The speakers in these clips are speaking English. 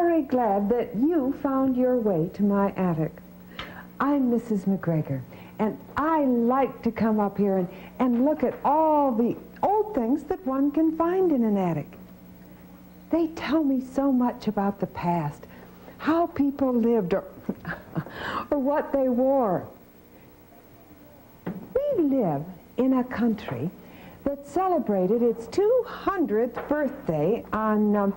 very glad that you found your way to my attic. I'm Mrs. McGregor, and I like to come up here and look at all the old things that one can find in an attic. They tell me so much about the past, how people lived or what they wore. We live in a country that celebrated its 200th birthday on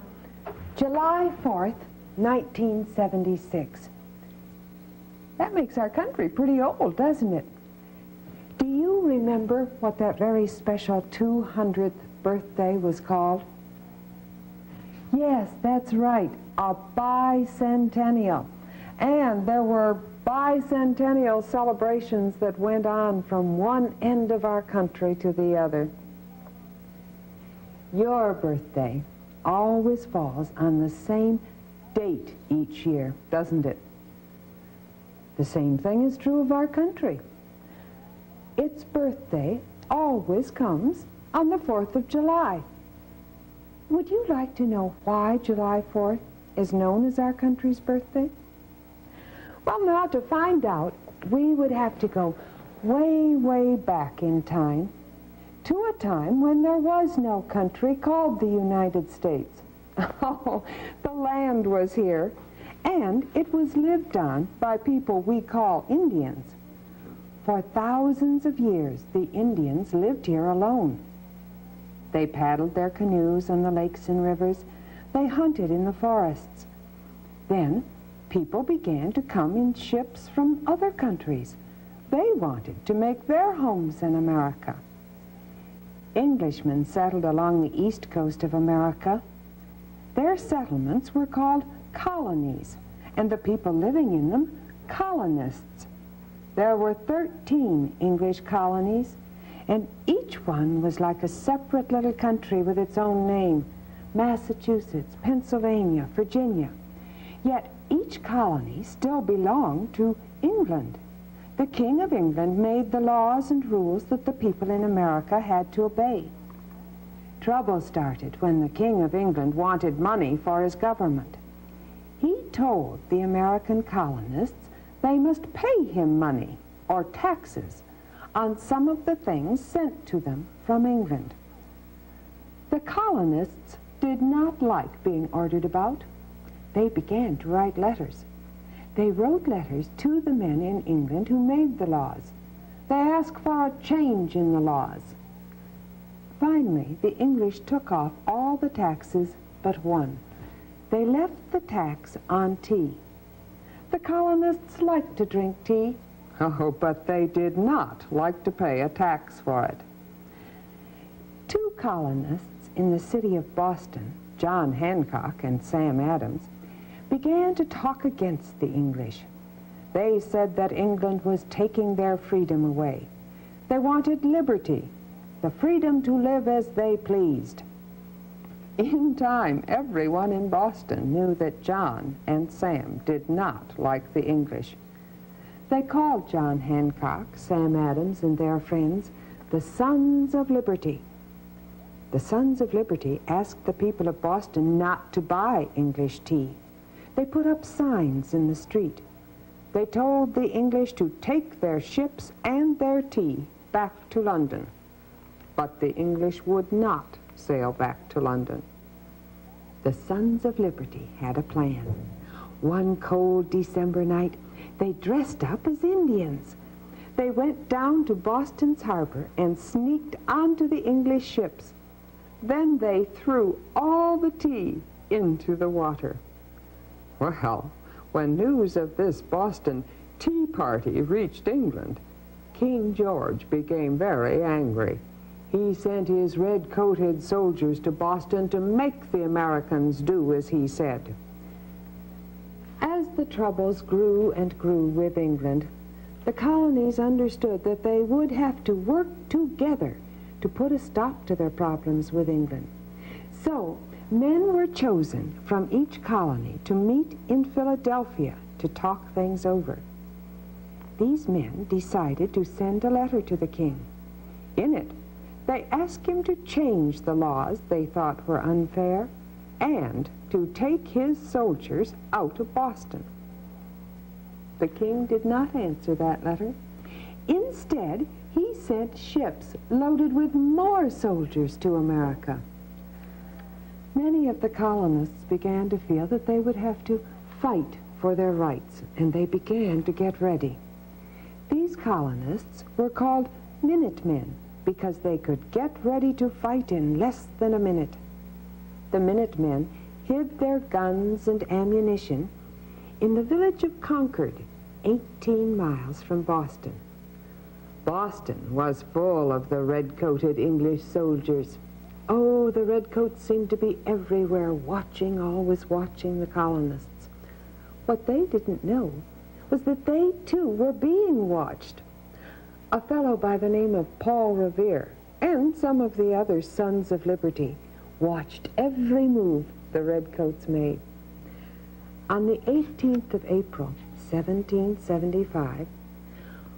July 4th, 1976. That makes our country pretty old, doesn't it? Do you remember what that very special 200th birthday was called? Yes, that's right, a bicentennial. And there were bicentennial celebrations that went on from one end of our country to the other. Your birthday always falls on the same date each year, doesn't it? The same thing is true of our country. Its birthday always comes on the 4th of July. Would you like to know why July 4th is known as our country's birthday? Well, now, to find out, we would have to go way, way back in time to a time when there was no country called the United States. Oh, the land was here, and it was lived on by people we call Indians. For thousands of years, the Indians lived here alone. They paddled their canoes on the lakes and rivers. They hunted in the forests. Then, people began to come in ships from other countries. They wanted to make their homes in America. Englishmen settled along the east coast of America. Their settlements were called colonies, and the people living in them, colonists. There were 13 English colonies, and each one was like a separate little country with its own name: Massachusetts, Pennsylvania, Virginia. Yet each colony still belonged to England. The King of England made the laws and rules that the people in America had to obey. Trouble started when the King of England wanted money for his government. He told the American colonists they must pay him money, or taxes, on some of the things sent to them from England. The colonists did not like being ordered about. They began to write letters. They wrote letters to the men in England who made the laws. They asked for a change in the laws. Finally, the English took off all the taxes but one. They left the tax on tea. The colonists liked to drink tea, but they did not like to pay a tax for it. Two colonists in the city of Boston, John Hancock and Sam Adams, began to talk against the English. They said that England was taking their freedom away. They wanted liberty, the freedom to live as they pleased. In time, everyone in Boston knew that John and Sam did not like the English. They called John Hancock, Sam Adams, and their friends the Sons of Liberty. The Sons of Liberty asked the people of Boston not to buy English tea. They put up signs in the street. They told the English to take their ships and their tea back to London. But the English would not sail back to London. The Sons of Liberty had a plan. One cold December night, they dressed up as Indians. They went down to Boston's harbor and sneaked onto the English ships. Then they threw all the tea into the water. Well, when news of this Boston Tea Party reached England, King George became very angry. He sent his red-coated soldiers to Boston to make the Americans do as he said. As the troubles grew and grew with England, the colonies understood that they would have to work together to put a stop to their problems with England. So, men were chosen from each colony to meet in Philadelphia to talk things over. These men decided to send a letter to the king. In it, they asked him to change the laws they thought were unfair and to take his soldiers out of Boston. The king did not answer that letter. Instead, he sent ships loaded with more soldiers to America. Many of the colonists began to feel that they would have to fight for their rights, and they began to get ready. These colonists were called Minutemen because they could get ready to fight in less than a minute. The Minutemen hid their guns and ammunition in the village of Concord, 18 miles from Boston. Boston was full of the red-coated English soldiers. Oh, the redcoats seemed to be everywhere, watching, always watching the colonists. What they didn't know was that they, too, were being watched. A fellow by the name of Paul Revere and some of the other Sons of Liberty watched every move the redcoats made. On the 18th of April, 1775,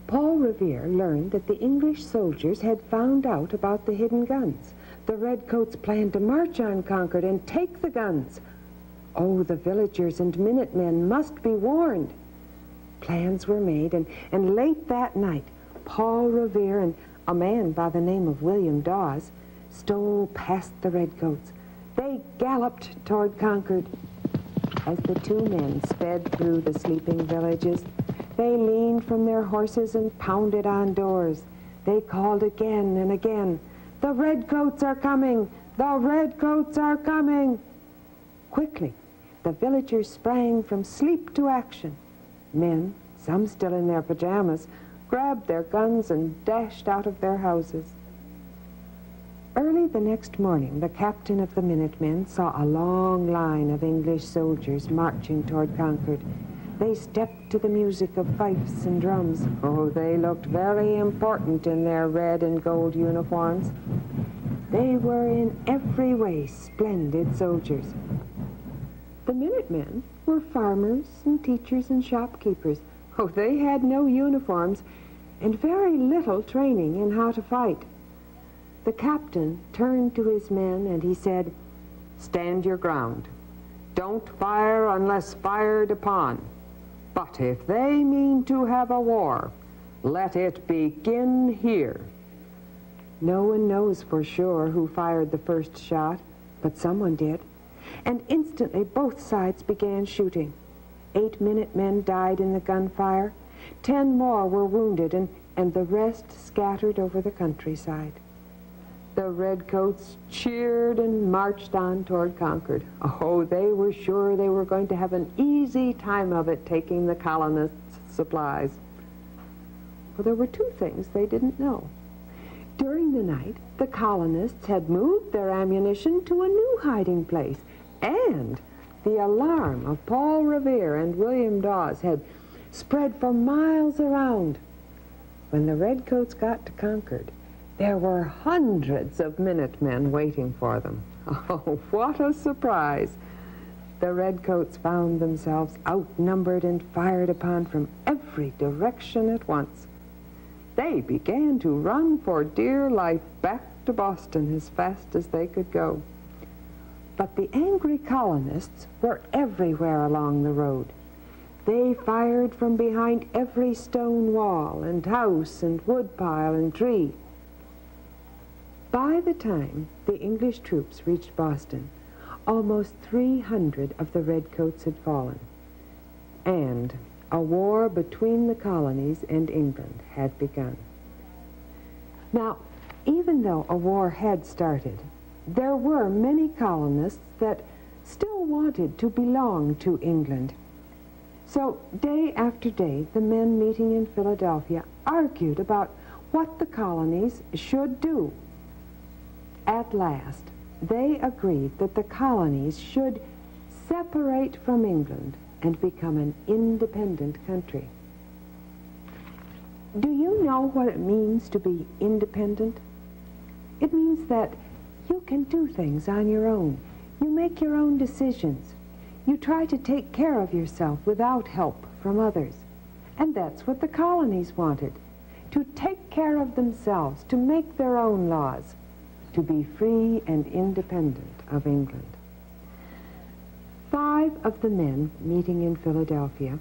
Paul Revere learned that the English soldiers had found out about the hidden guns. The redcoats planned to march on Concord and take the guns. Oh, the villagers and Minutemen must be warned. Plans were made, and late that night, Paul Revere and a man by the name of William Dawes stole past the redcoats. They galloped toward Concord. As the two men sped through the sleeping villages, they leaned from their horses and pounded on doors. They called again and again, "The redcoats are coming! The redcoats are coming!" Quickly, the villagers sprang from sleep to action. Men, some still in their pajamas, grabbed their guns and dashed out of their houses. Early the next morning, the captain of the Minutemen saw a long line of English soldiers marching toward Concord. They stepped to the music of fifes and drums. Oh, they looked very important in their red and gold uniforms. They were in every way splendid soldiers. The Minutemen were farmers and teachers and shopkeepers. Oh, they had no uniforms and very little training in how to fight. The captain turned to his men and he said, "Stand your ground. Don't fire unless fired upon. But if they mean to have a war, let it begin here." No one knows for sure who fired the first shot, but someone did. And instantly both sides began shooting. 8 Minutemen died in the gunfire. 10 more were wounded, and the rest scattered over the countryside. The redcoats cheered and marched on toward Concord. Oh, they were sure they were going to have an easy time of it taking the colonists' supplies. Well, there were 2 things they didn't know. During the night, the colonists had moved their ammunition to a new hiding place, and the alarm of Paul Revere and William Dawes had spread for miles around. When the redcoats got to Concord, there were hundreds of Minutemen waiting for them. Oh, what a surprise! The redcoats found themselves outnumbered and fired upon from every direction at once. They began to run for dear life back to Boston as fast as they could go. But the angry colonists were everywhere along the road. They fired from behind every stone wall and house and woodpile and tree. By the time the English troops reached Boston, almost 300 of the redcoats had fallen, and a war between the colonies and England had begun. Now, even though a war had started, there were many colonists that still wanted to belong to England. So day after day, the men meeting in Philadelphia argued about what the colonies should do. At last, they agreed that the colonies should separate from England and become an independent country. Do you know what it means to be independent? It means that you can do things on your own. You make your own decisions. You try to take care of yourself without help from others. And that's what the colonies wanted, to take care of themselves, to make their own laws, to be free and independent of England. 5 of the men meeting in Philadelphia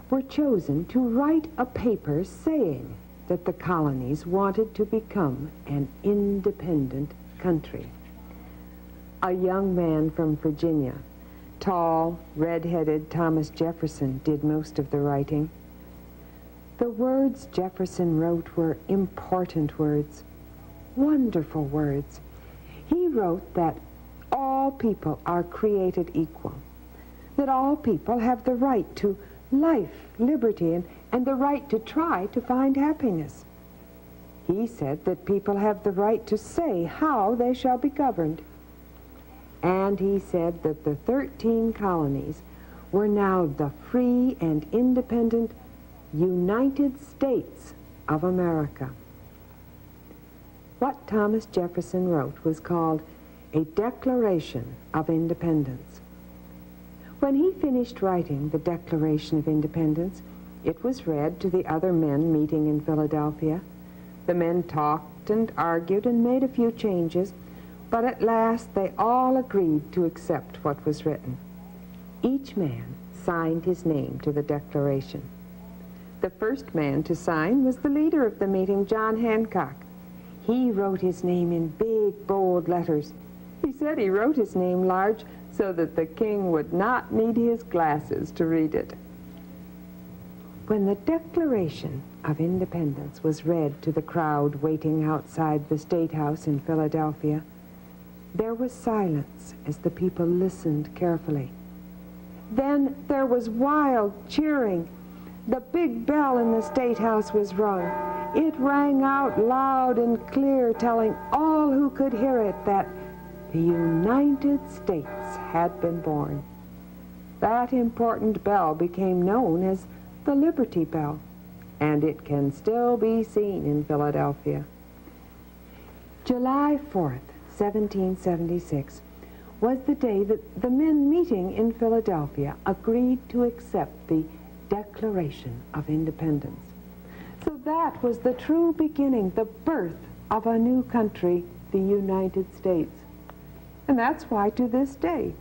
were chosen to write a paper saying that the colonies wanted to become an independent country. A young man from Virginia, tall, red-headed Thomas Jefferson, did most of the writing. The words Jefferson wrote were important words, wonderful words. He wrote that all people are created equal, that all people have the right to life, liberty, and the right to try to find happiness. He said that people have the right to say how they shall be governed. And he said that the 13 colonies were now the free and independent United States of America. What Thomas Jefferson wrote was called a Declaration of Independence. When he finished writing the Declaration of Independence, it was read to the other men meeting in Philadelphia. The men talked and argued and made a few changes, but at last they all agreed to accept what was written. Each man signed his name to the Declaration. The first man to sign was the leader of the meeting, John Hancock. He wrote his name in big, bold letters. He said he wrote his name large so that the king would not need his glasses to read it. When the Declaration of Independence was read to the crowd waiting outside the State House in Philadelphia, there was silence as the people listened carefully. Then there was wild cheering. The big bell in the State House was rung. It rang out loud and clear, telling all who could hear it that the United States had been born. That important bell became known as the Liberty Bell, and it can still be seen in Philadelphia. July 4th, 1776, was the day that the men meeting in Philadelphia agreed to accept the Declaration of Independence. So that was the true beginning, the birth of a new country, the United States. And that's why to this day,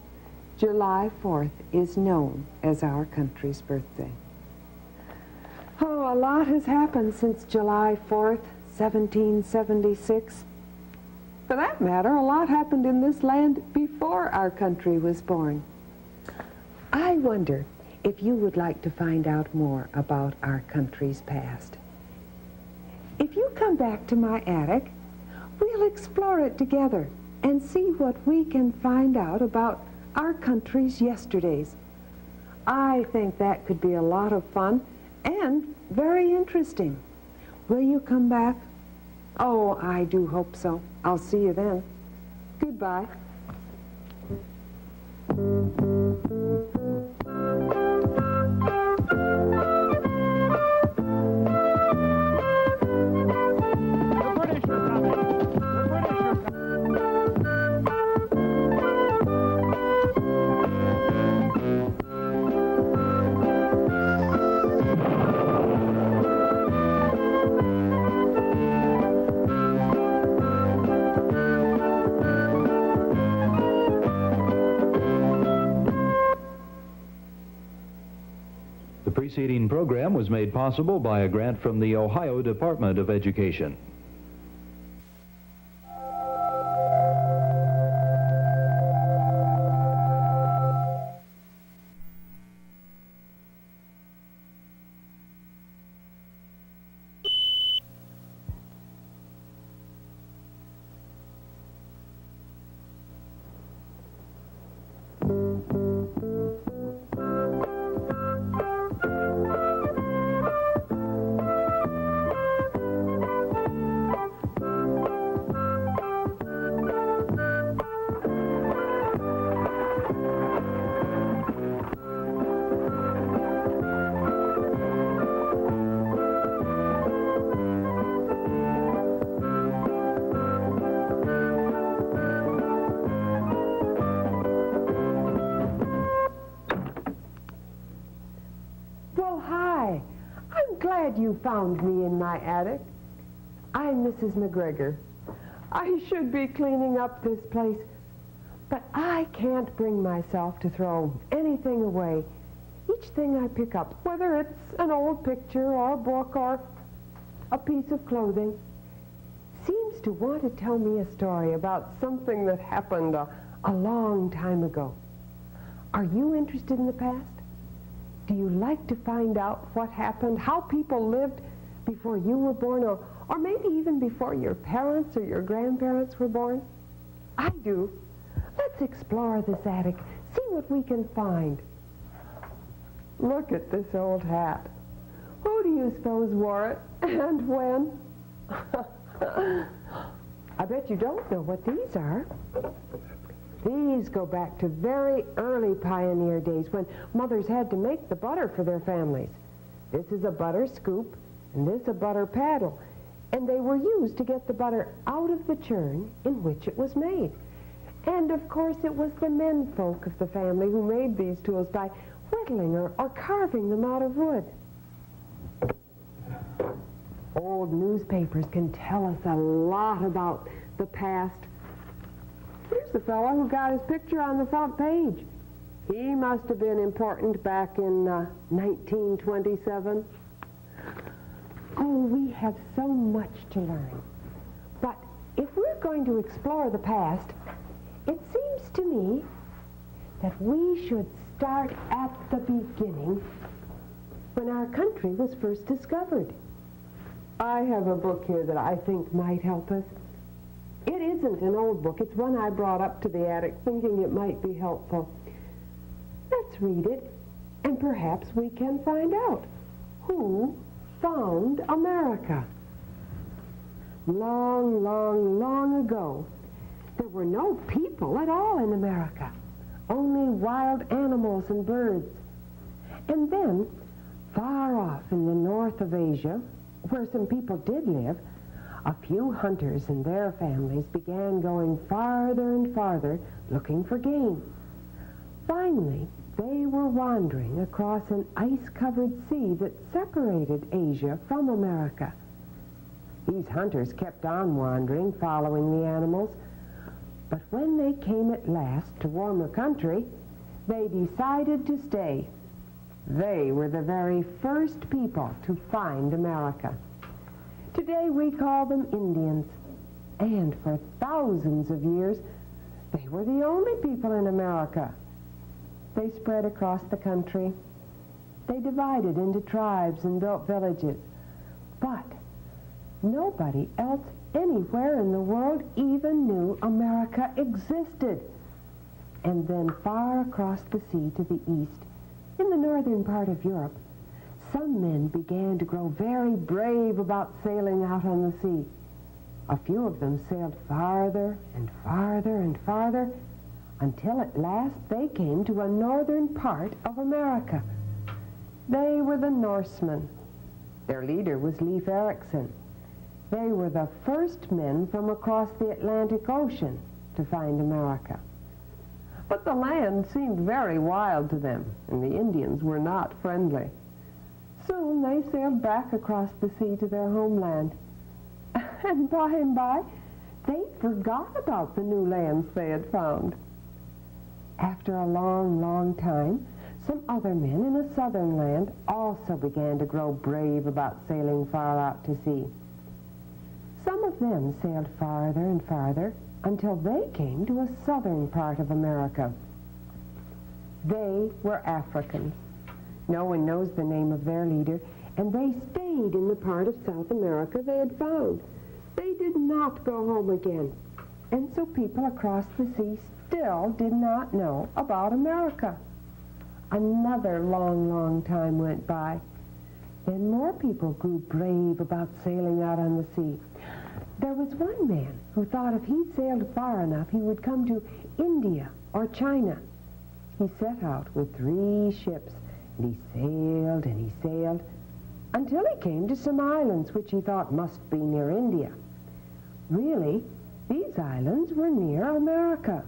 July 4th is known as our country's birthday. Oh, a lot has happened since July 4th, 1776. For that matter, a lot happened in this land before our country was born. I wonder if you would like to find out more about our country's past. If you come back to my attic, we'll explore it together and see what we can find out about our country's yesterdays. I think that could be a lot of fun and very interesting. Will you come back? Oh, I do hope so. I'll see you then. Goodbye. The preceding program was made possible by a grant from the Ohio Department of Education. Glad you found me in my attic. I'm Mrs. McGregor. I should be cleaning up this place, But I can't bring myself to throw anything away. Each thing I pick up, whether it's an old picture or a book or a piece of clothing, seems to want to tell me a story about something that happened a long time ago. Are you interested in the past? Do you like to find out what happened, how people lived before you were born, or maybe even before your parents or your grandparents were born? I do. Let's explore this attic, see what we can find. Look at this old hat. Who do you suppose wore it, and when? I bet you don't know what these are. These go back to very early pioneer days when mothers had to make the butter for their families. This is a butter scoop, and this a butter paddle, and they were used to get the butter out of the churn in which it was made. And of course it was the men folk of the family who made these tools by whittling or carving them out of wood. Old newspapers can tell us a lot about the past. Here's the fellow who got his picture on the front page. He must have been important back in 1927. Oh, we have so much to learn. But if we're going to explore the past, it seems to me that we should start at the beginning, when our country was first discovered. I have a book here that I think might help us. It isn't an old book. It's one I brought up to the attic thinking it might be helpful. Let's read it, and perhaps we can find out who found America. Long, long, long ago, there were no people at all in America, only wild animals and birds. And then, far off in the north of Asia, where some people did live, a few hunters and their families began going farther and farther looking for game. Finally, they were wandering across an ice-covered sea that separated Asia from America. These hunters kept on wandering, following the animals, but when they came at last to warmer country, they decided to stay. They were the very first people to find America. Today we call them Indians, and for thousands of years, they were the only people in America. They spread across the country. They divided into tribes and built villages. But nobody else anywhere in the world even knew America existed. And then far across the sea to the east, in the northern part of Europe, some men began to grow very brave about sailing out on the sea. A few of them sailed farther and farther and farther until at last they came to a northern part of America. They were the Norsemen. Their leader was Leif Erikson. They were the first men from across the Atlantic Ocean to find America. But the land seemed very wild to them, and the Indians were not friendly. Soon they sailed back across the sea to their homeland. And by, they forgot about the new lands they had found. After a long, long time, some other men in a southern land also began to grow brave about sailing far out to sea. Some of them sailed farther and farther until they came to a southern part of America. They were Africans. No one knows the name of their leader, and they stayed in the part of South America they had found. They did not go home again, and so people across the sea still did not know about America. Another long, long time went by. Then more people grew brave about sailing out on the sea. There was one man who thought if he sailed far enough, he would come to India or China. He set out with 3 ships, and he sailed until he came to some islands which he thought must be near India. Really, these islands were near America.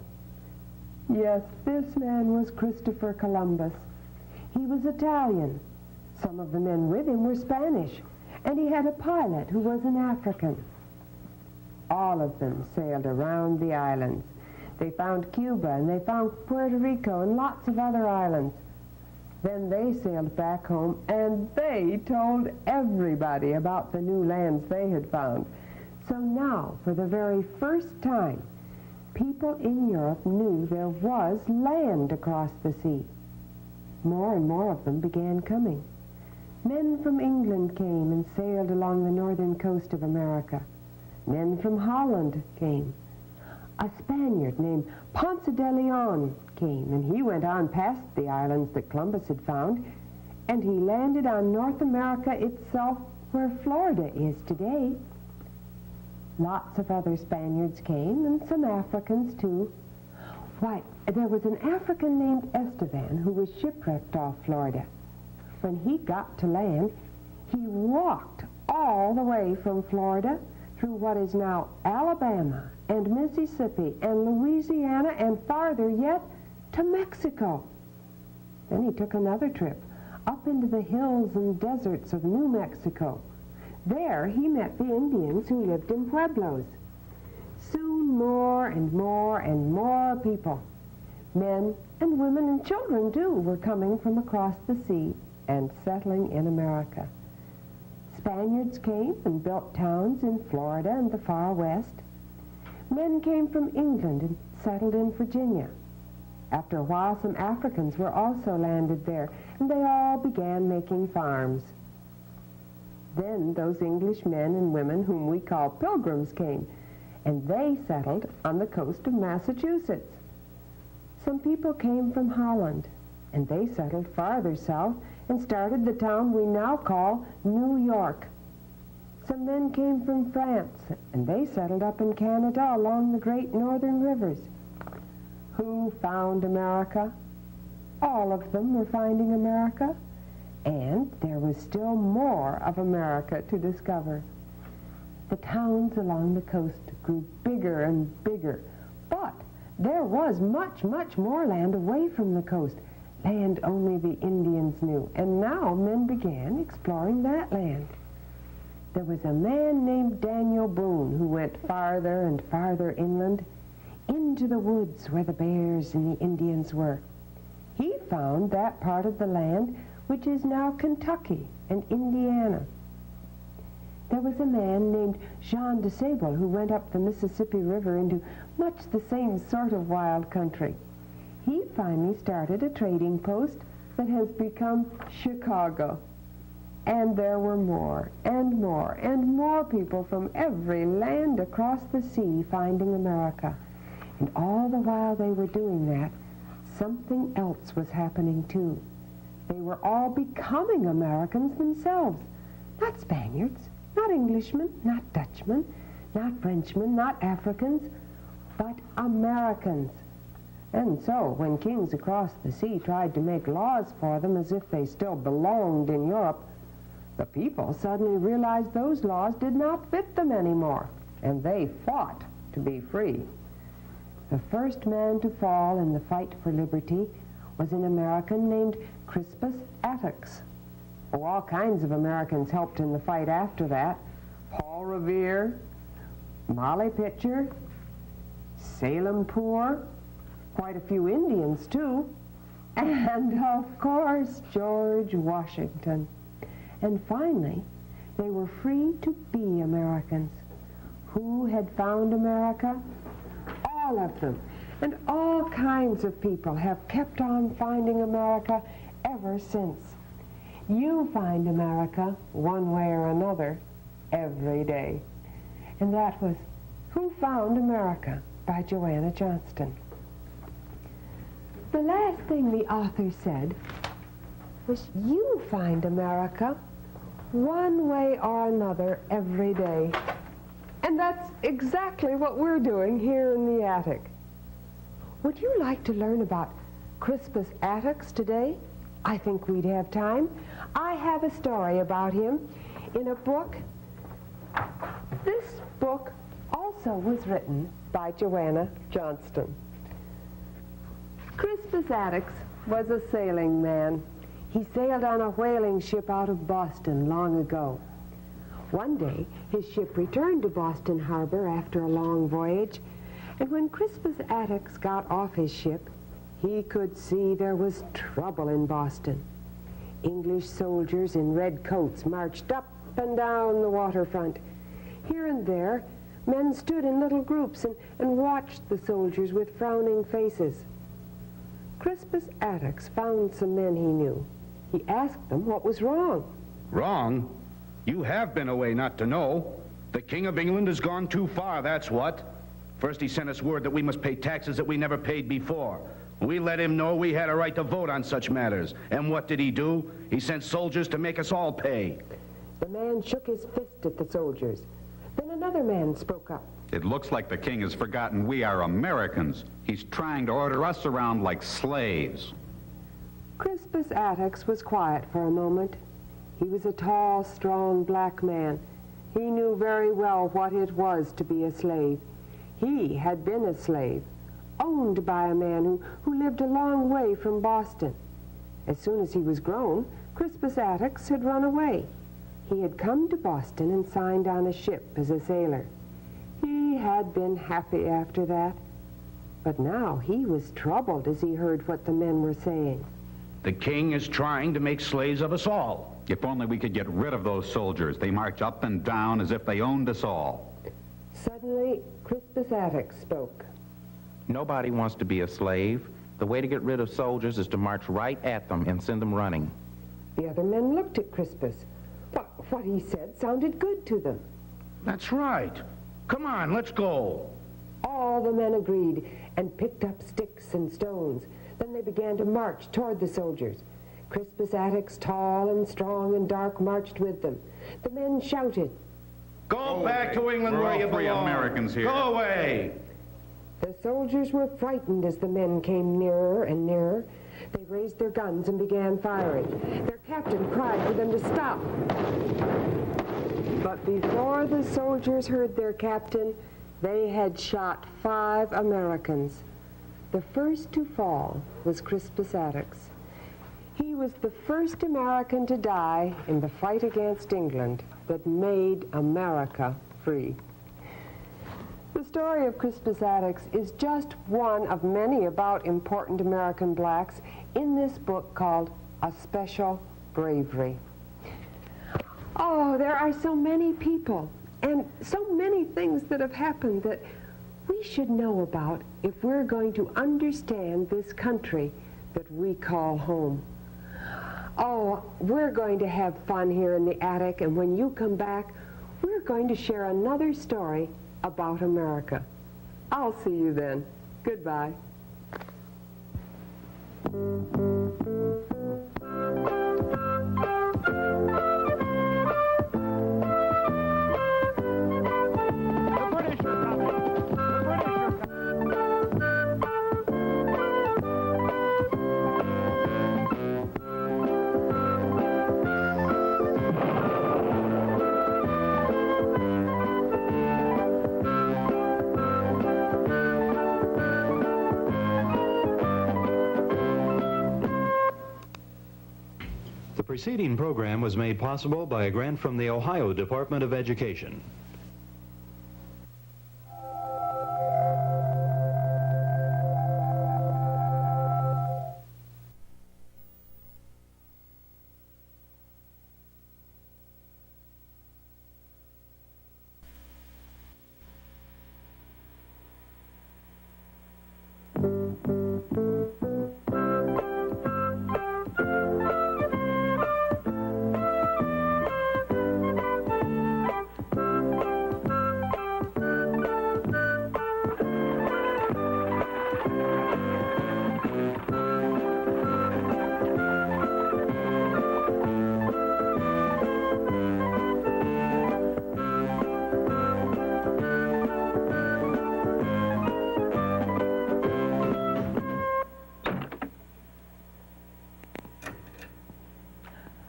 Yes, this man was Christopher Columbus. He was Italian. Some of the men with him were Spanish, and he had a pilot who was an African. All of them sailed around the islands. They found Cuba, and they found Puerto Rico, and lots of other islands. Then they sailed back home, and they told everybody about the new lands they had found. So now, for the very first time, people in Europe knew there was land across the sea. More and more of them began coming. Men from England came and sailed along the northern coast of America. Men from Holland came. A Spaniard named Ponce de Leon came, and he went on past the islands that Columbus had found, and he landed on North America itself, where Florida is today. Lots of other Spaniards came, and some Africans too. Why, there was an African named Estevan who was shipwrecked off Florida. When he got to land, he walked all the way from Florida through what is now Alabama and Mississippi and Louisiana and farther yet to Mexico. Then he took another trip up into the hills and deserts of New Mexico. There he met the Indians who lived in pueblos. Soon more and more and more people, men and women and children too, were coming from across the sea and settling in America. Spaniards came and built towns in Florida and the far west. Men came from England and settled in Virginia. After a while, some Africans were also landed there, and they all began making farms. Then those English men and women whom we call pilgrims came, and they settled on the coast of Massachusetts. Some people came from Holland, and they settled farther south and started the town we now call New York. Some men came from France, and they settled up in Canada along the great northern rivers. Who found America? All of them were finding America, and there was still more of America to discover. The towns along the coast grew bigger and bigger, but there was much, much more land away from the coast, land only the Indians knew, and now men began exploring that land. There was a man named Daniel Boone who went farther and farther inland into the woods where the bears and the Indians were. He found that part of the land which is now Kentucky and Indiana. There was a man named Jean de Sable who went up the Mississippi River into much the same sort of wild country. He finally started a trading post that has become Chicago. And there were more and more and more people from every land across the sea finding America. And all the while they were doing that, something else was happening too. They were all becoming Americans themselves. Not Spaniards, not Englishmen, not Dutchmen, not Frenchmen, not Africans, but Americans. And so, when kings across the sea tried to make laws for them as if they still belonged in Europe, the people suddenly realized those laws did not fit them anymore, and they fought to be free. The first man to fall in the fight for liberty was an American named Crispus Attucks. Oh, all kinds of Americans helped in the fight after that. Paul Revere, Molly Pitcher, Salem Poor, quite a few Indians too, and of course George Washington. And finally, they were free to be Americans. Who had found America? All of them. And all kinds of people have kept on finding America ever since. You find America one way or another every day. And that was Who Found America by Joanna Johnston. The last thing the author said was you find America one way or another every day. And that's exactly what we're doing here in the attic. Would you like to learn about Crispus Attucks today? I think we'd have time. I have a story about him in a book. This book also was written by Joanna Johnston. Crispus Attucks was a sailing man. He sailed on a whaling ship out of Boston long ago. One day, his ship returned to Boston Harbor after a long voyage, And when Crispus Attucks got off his ship, he could see there was trouble in Boston. English soldiers in red coats marched up and down the waterfront. Here and there, men stood in little groups and watched the soldiers with frowning faces. Crispus Attucks found some men he knew. He asked them what was wrong. Wrong? You have been away not to know. The King of England has gone too far, that's what. First he sent us word that we must pay taxes that we never paid before. We let him know we had a right to vote on such matters. And what did he do? He sent soldiers to make us all pay. The man shook his fist at the soldiers. Then another man spoke up. It looks like the king has forgotten we are Americans. He's trying to order us around like slaves. Crispus Attucks was quiet for a moment. He was a tall, strong black man. He knew very well what it was to be a slave. He had been a slave, owned by a man who lived a long way from Boston. As soon as he was grown, Crispus Attucks had run away. He had come to Boston and signed on a ship as a sailor. He had been happy after that, but now he was troubled as he heard what the men were saying. The king is trying to make slaves of us all. If only we could get rid of those soldiers. They march up and down as if they owned us all. Suddenly, Crispus Attucks spoke. Nobody wants to be a slave. The way to get rid of soldiers is to march right at them and send them running. The other men looked at Crispus. What he said sounded good to them. That's right. Come on, let's go. All the men agreed and picked up sticks and stones. Then they began to march toward the soldiers. Crispus Attucks, tall and strong and dark, marched with them. The men shouted, Go back to England where you belong. We're all free Americans here. Go away. The soldiers were frightened as the men came nearer and nearer. They raised their guns and began firing. Their captain cried for them to stop. But before the soldiers heard their captain, they had shot 5 Americans. The first to fall was Crispus Attucks. He was the first American to die in the fight against England that made America free. The story of Crispus Attucks is just one of many about important American blacks in this book called A Special Bravery. Oh, there are so many people and so many things that have happened that we should know about if we're going to understand this country that we call home. Oh, we're going to have fun here in the attic, and when you come back, we're going to share another story about America. I'll see you then. Goodbye. The preceding program was made possible by a grant from the Ohio Department of Education.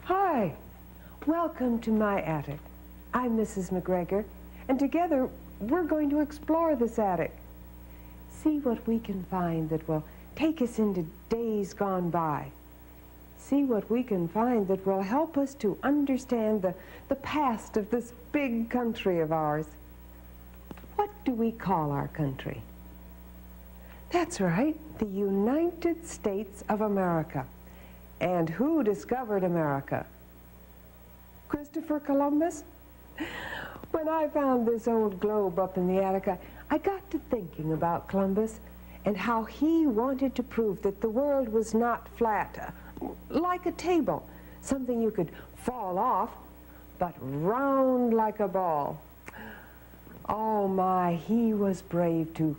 Hi, welcome to my attic. I'm Mrs. McGregor, and together we're going to explore this attic. See what we can find that will take us into days gone by. See what we can find that will help us to understand the past of this big country of ours. What do we call our country? That's right, the United States of America. And who discovered America? Christopher Columbus? When I found this old globe up in the attic, I got to thinking about Columbus and how he wanted to prove that the world was not flat, like a table, something you could fall off, but round like a ball. Oh my, he was brave to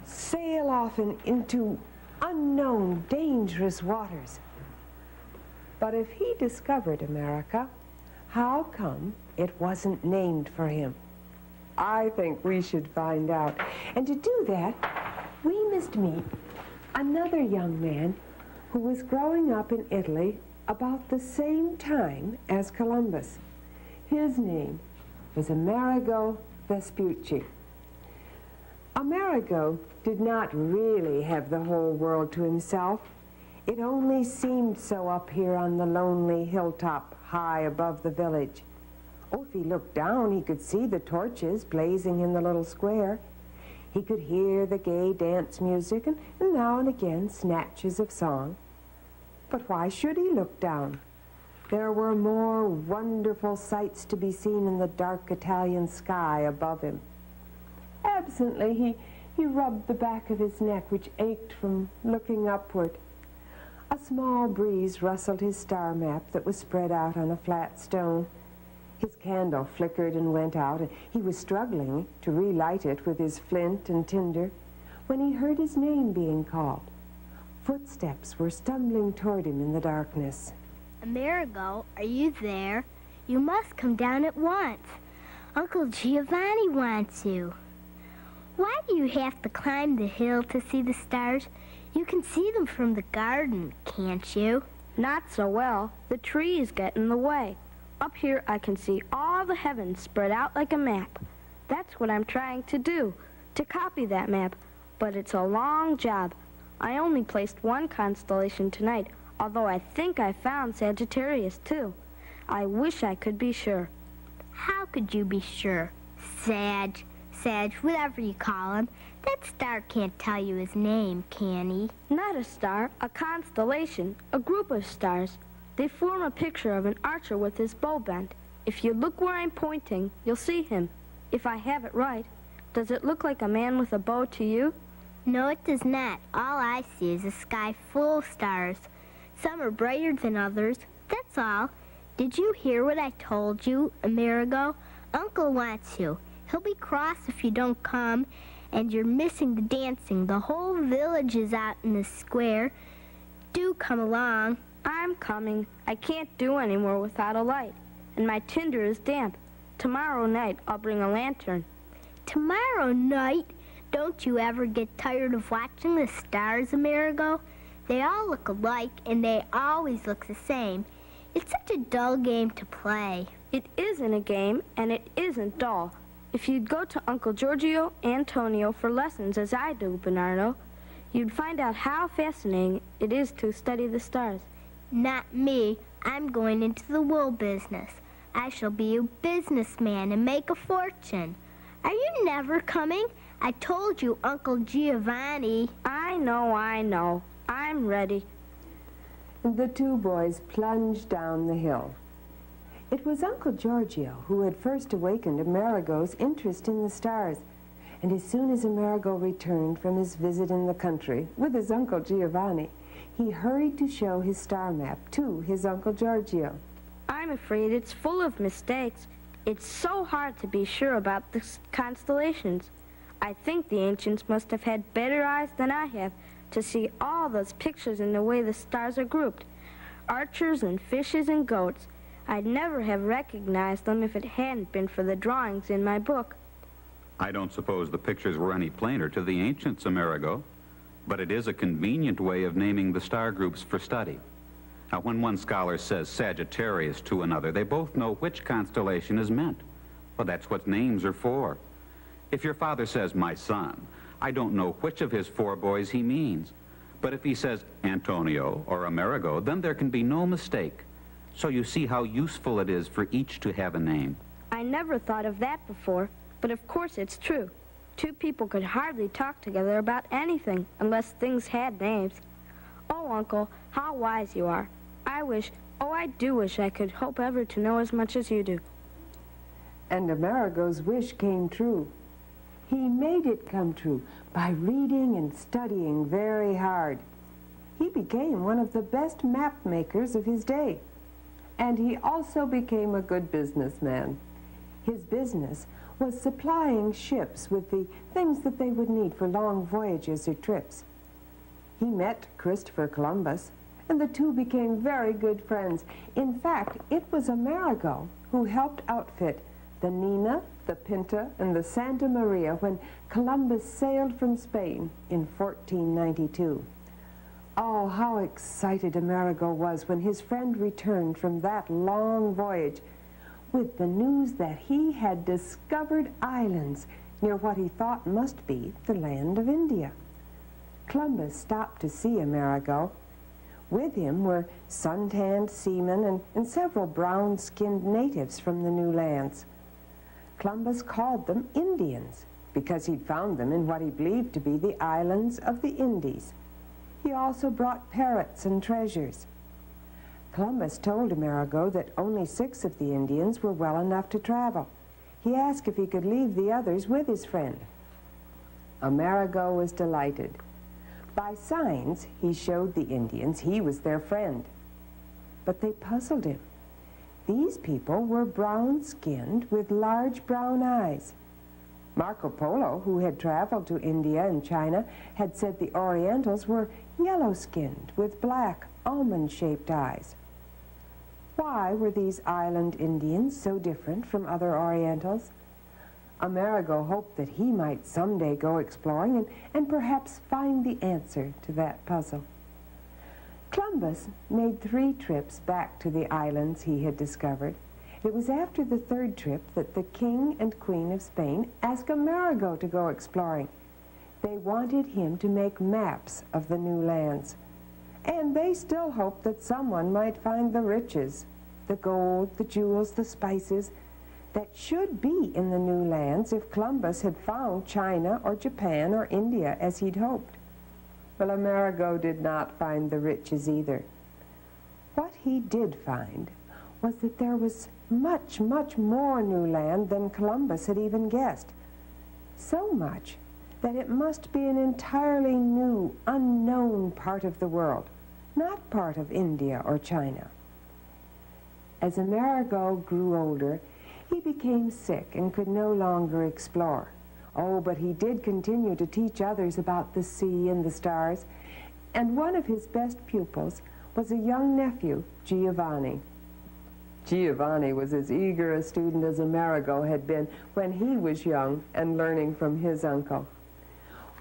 sail off into unknown, dangerous waters. But if he discovered America, how come it wasn't named for him? I think we should find out. And to do that, we must meet another young man who was growing up in Italy about the same time as Columbus. His name was Amerigo Vespucci. Amerigo did not really have the whole world to himself. It only seemed so up here on the lonely hilltop high above the village. Oh, if he looked down, he could see the torches blazing in the little square. He could hear the gay dance music and now and again snatches of song. But why should he look down? There were more wonderful sights to be seen in the dark Italian sky above him. Absently, he rubbed the back of his neck, which ached from looking upward. A small breeze rustled his star map that was spread out on a flat stone. His candle flickered and went out, and he was struggling to relight it with his flint and tinder when he heard his name being called. Footsteps were stumbling toward him in the darkness. Amerigo, are you there? You must come down at once. Uncle Giovanni wants you. Why do you have to climb the hill to see the stars? You can see them from the garden, can't you? Not so well. The trees get in the way. Up here I can see all the heavens spread out like a map. That's what I'm trying to do, to copy that map. But it's a long job. I only placed one constellation tonight, although I think I found Sagittarius too. I wish I could be sure. How could you be sure? Sag, whatever you call him. That star can't tell you his name, can he? Not a star, a constellation, a group of stars. They form a picture of an archer with his bow bent. If you look where I'm pointing, you'll see him. If I have it right, does it look like a man with a bow to you? No, it does not. All I see is a sky full of stars. Some are brighter than others. That's all. Did you hear what I told you, Amerigo? Uncle wants you. He'll be cross if you don't come, and you're missing the dancing. The whole village is out in the square. Do come along. I'm coming. I can't do any more without a light, and my tinder is damp. Tomorrow night I'll bring a lantern. Tomorrow night? Don't you ever get tired of watching the stars, Amerigo? They all look alike, and they always look the same. It's such a dull game to play. It isn't a game, and it isn't dull. If you'd go to Uncle Giorgio Antonio for lessons, as I do, Bernardo, you'd find out how fascinating it is to study the stars. Not me. I'm going into the wool business. I shall be a businessman and make a fortune. Are you never coming? I told you, Uncle Giovanni. I know. I'm ready. The two boys plunged down the hill. It was Uncle Giorgio who had first awakened Amerigo's interest in the stars. And as soon as Amerigo returned from his visit in the country with his Uncle Giovanni, he hurried to show his star map to his Uncle Giorgio. I'm afraid it's full of mistakes. It's so hard to be sure about the constellations. I think the ancients must have had better eyes than I have to see all those pictures in the way the stars are grouped. Archers and fishes and goats. I'd never have recognized them if it hadn't been for the drawings in my book. I don't suppose the pictures were any plainer to the ancients, Amerigo, but it is a convenient way of naming the star groups for study. Now, when one scholar says Sagittarius to another, they both know which constellation is meant. Well, that's what names are for. If your father says, my son, I don't know which of his four boys he means. But if he says Antonio or Amerigo, then there can be no mistake. So you see how useful it is for each to have a name. I never thought of that before, but of course it's true. Two people could hardly talk together about anything unless things had names. Oh, Uncle, how wise you are. I do wish I could hope ever to know as much as you do. And Amerigo's wish came true. He made it come true by reading and studying very hard. He became one of the best map makers of his day. And he also became a good businessman. His business was supplying ships with the things that they would need for long voyages or trips. He met Christopher Columbus, and the two became very good friends. In fact, it was Amerigo who helped outfit the Nina, the Pinta, and the Santa Maria when Columbus sailed from Spain in 1492. Oh, how excited Amerigo was when his friend returned from that long voyage with the news that he had discovered islands near what he thought must be the land of India. Columbus stopped to see Amerigo. With him were sun-tanned seamen and several brown-skinned natives from the new lands. Columbus called them Indians because he'd found them in what he believed to be the islands of the Indies. He also brought parrots and treasures. Columbus told Amerigo that only 6 of the Indians were well enough to travel. He asked if he could leave the others with his friend. Amerigo was delighted. By signs, he showed the Indians he was their friend. But they puzzled him. These people were brown-skinned with large brown eyes. Marco Polo, who had traveled to India and China, had said the Orientals were yellow-skinned with black, almond-shaped eyes. Why were these island Indians so different from other Orientals? Amerigo hoped that he might someday go exploring and perhaps find the answer to that puzzle. Columbus made 3 trips back to the islands he had discovered. It was after the 3rd trip that the King and Queen of Spain asked Amerigo to go exploring. They wanted him to make maps of the new lands. And they still hoped that someone might find the riches, the gold, the jewels, the spices that should be in the new lands if Columbus had found China or Japan or India as he'd hoped. Well, Amerigo did not find the riches either. What he did find was that there was much, much more new land than Columbus had even guessed. So much that it must be an entirely new, unknown part of the world, not part of India or China. As Amerigo grew older, he became sick and could no longer explore. Oh, but he did continue to teach others about the sea and the stars, and one of his best pupils was a young nephew, Giovanni. Giovanni was as eager a student as Amerigo had been when he was young and learning from his uncle.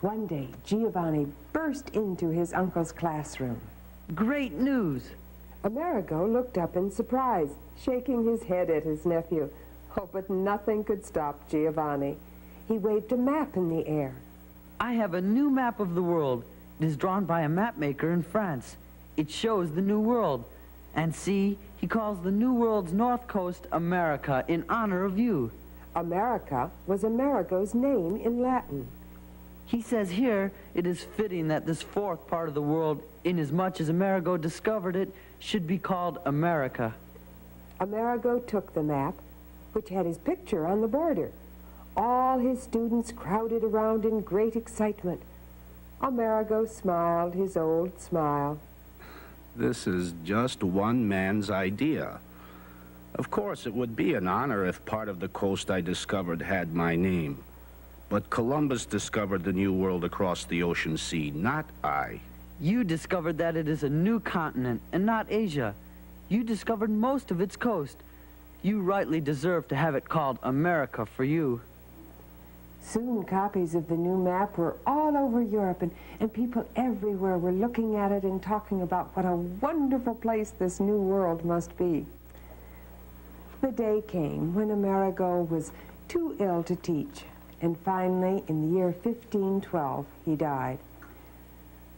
One day, Giovanni burst into his uncle's classroom. Great news! Amerigo looked up in surprise, shaking his head at his nephew. Oh, but nothing could stop Giovanni. He waved a map in the air. I have a new map of the world. It is drawn by a map maker in France. It shows the New World. And see, he calls the New World's north coast America in honor of you. America was Amerigo's name in Latin. He says here it is fitting that this 4th part of the world, inasmuch as Amerigo discovered it, should be called America. Amerigo took the map, which had his picture on the border. All his students crowded around in great excitement. Amerigo smiled his old smile. This is just one man's idea. Of course, it would be an honor if part of the coast I discovered had my name. But Columbus discovered the New World across the ocean sea, not I. You discovered that it is a new continent and not Asia. You discovered most of its coast. You rightly deserve to have it called America for you. Soon copies of the new map were all over Europe, and people everywhere were looking at it and talking about what a wonderful place this new world must be. The day came when Amerigo was too ill to teach, and finally, in the year 1512, he died.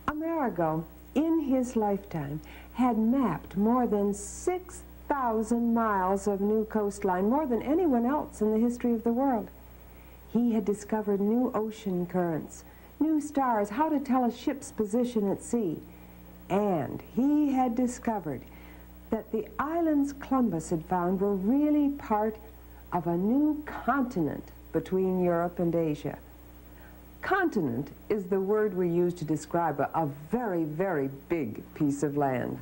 Amerigo, in his lifetime, had mapped more than 6,000 miles of new coastline, more than anyone else in the history of the world. He had discovered new ocean currents, new stars, how to tell a ship's position at sea. And he had discovered that the islands Columbus had found were really part of a new continent between Europe and Asia. Continent is the word we use to describe a very, very big piece of land.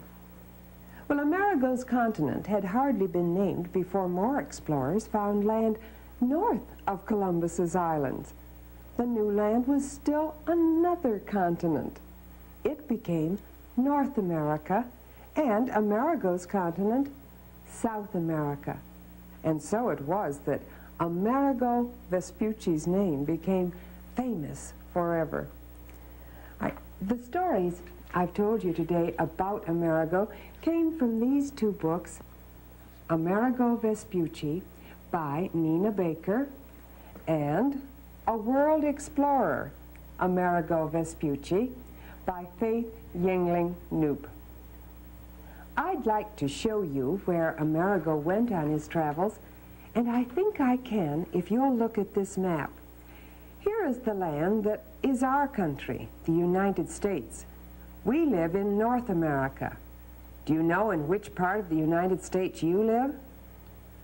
Well, Amerigo's continent had hardly been named before more explorers found land north of Columbus's islands. The new land was still another continent. It became North America, and Amerigo's continent, South America. And so it was that Amerigo Vespucci's name became famous forever. The stories I've told you today about Amerigo came from these two books, Amerigo Vespucci by Nina Baker and A World Explorer, Amerigo Vespucci by Faith Yingling Knoop. I'd like to show you where Amerigo went on his travels, and I think I can if you'll look at this map. Here is the land that is our country, the United States. We live in North America. Do you know in which part of the United States you live?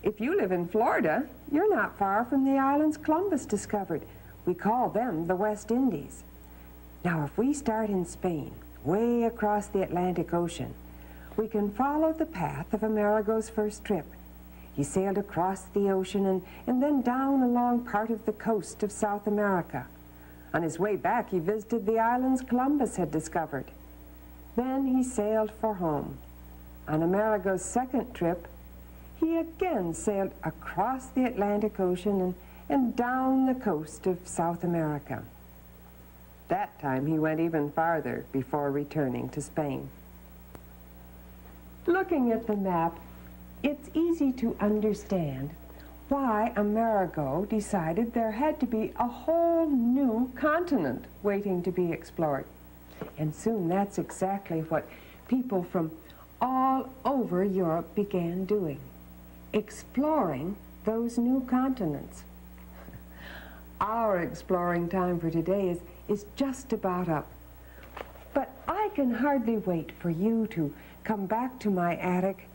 If you live in Florida, you're not far from the islands Columbus discovered. We call them the West Indies. Now, if we start in Spain, way across the Atlantic Ocean, we can follow the path of Amerigo's first trip. He sailed across the ocean and then down along part of the coast of South America. On his way back, he visited the islands Columbus had discovered. Then he sailed for home. On Amerigo's second trip, he again sailed across the Atlantic Ocean and down the coast of South America. That time he went even farther before returning to Spain. Looking at the map, it's easy to understand why Amerigo decided there had to be a whole new continent waiting to be explored. And soon that's exactly what people from all over Europe began doing, exploring those new continents. Our exploring time for today is just about up. But I can hardly wait for you to come back to my attic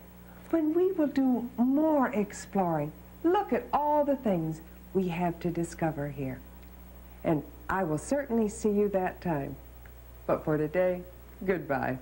when we will do more exploring. Look at all the things we have to discover here. And I will certainly see you that time. But for today, goodbye.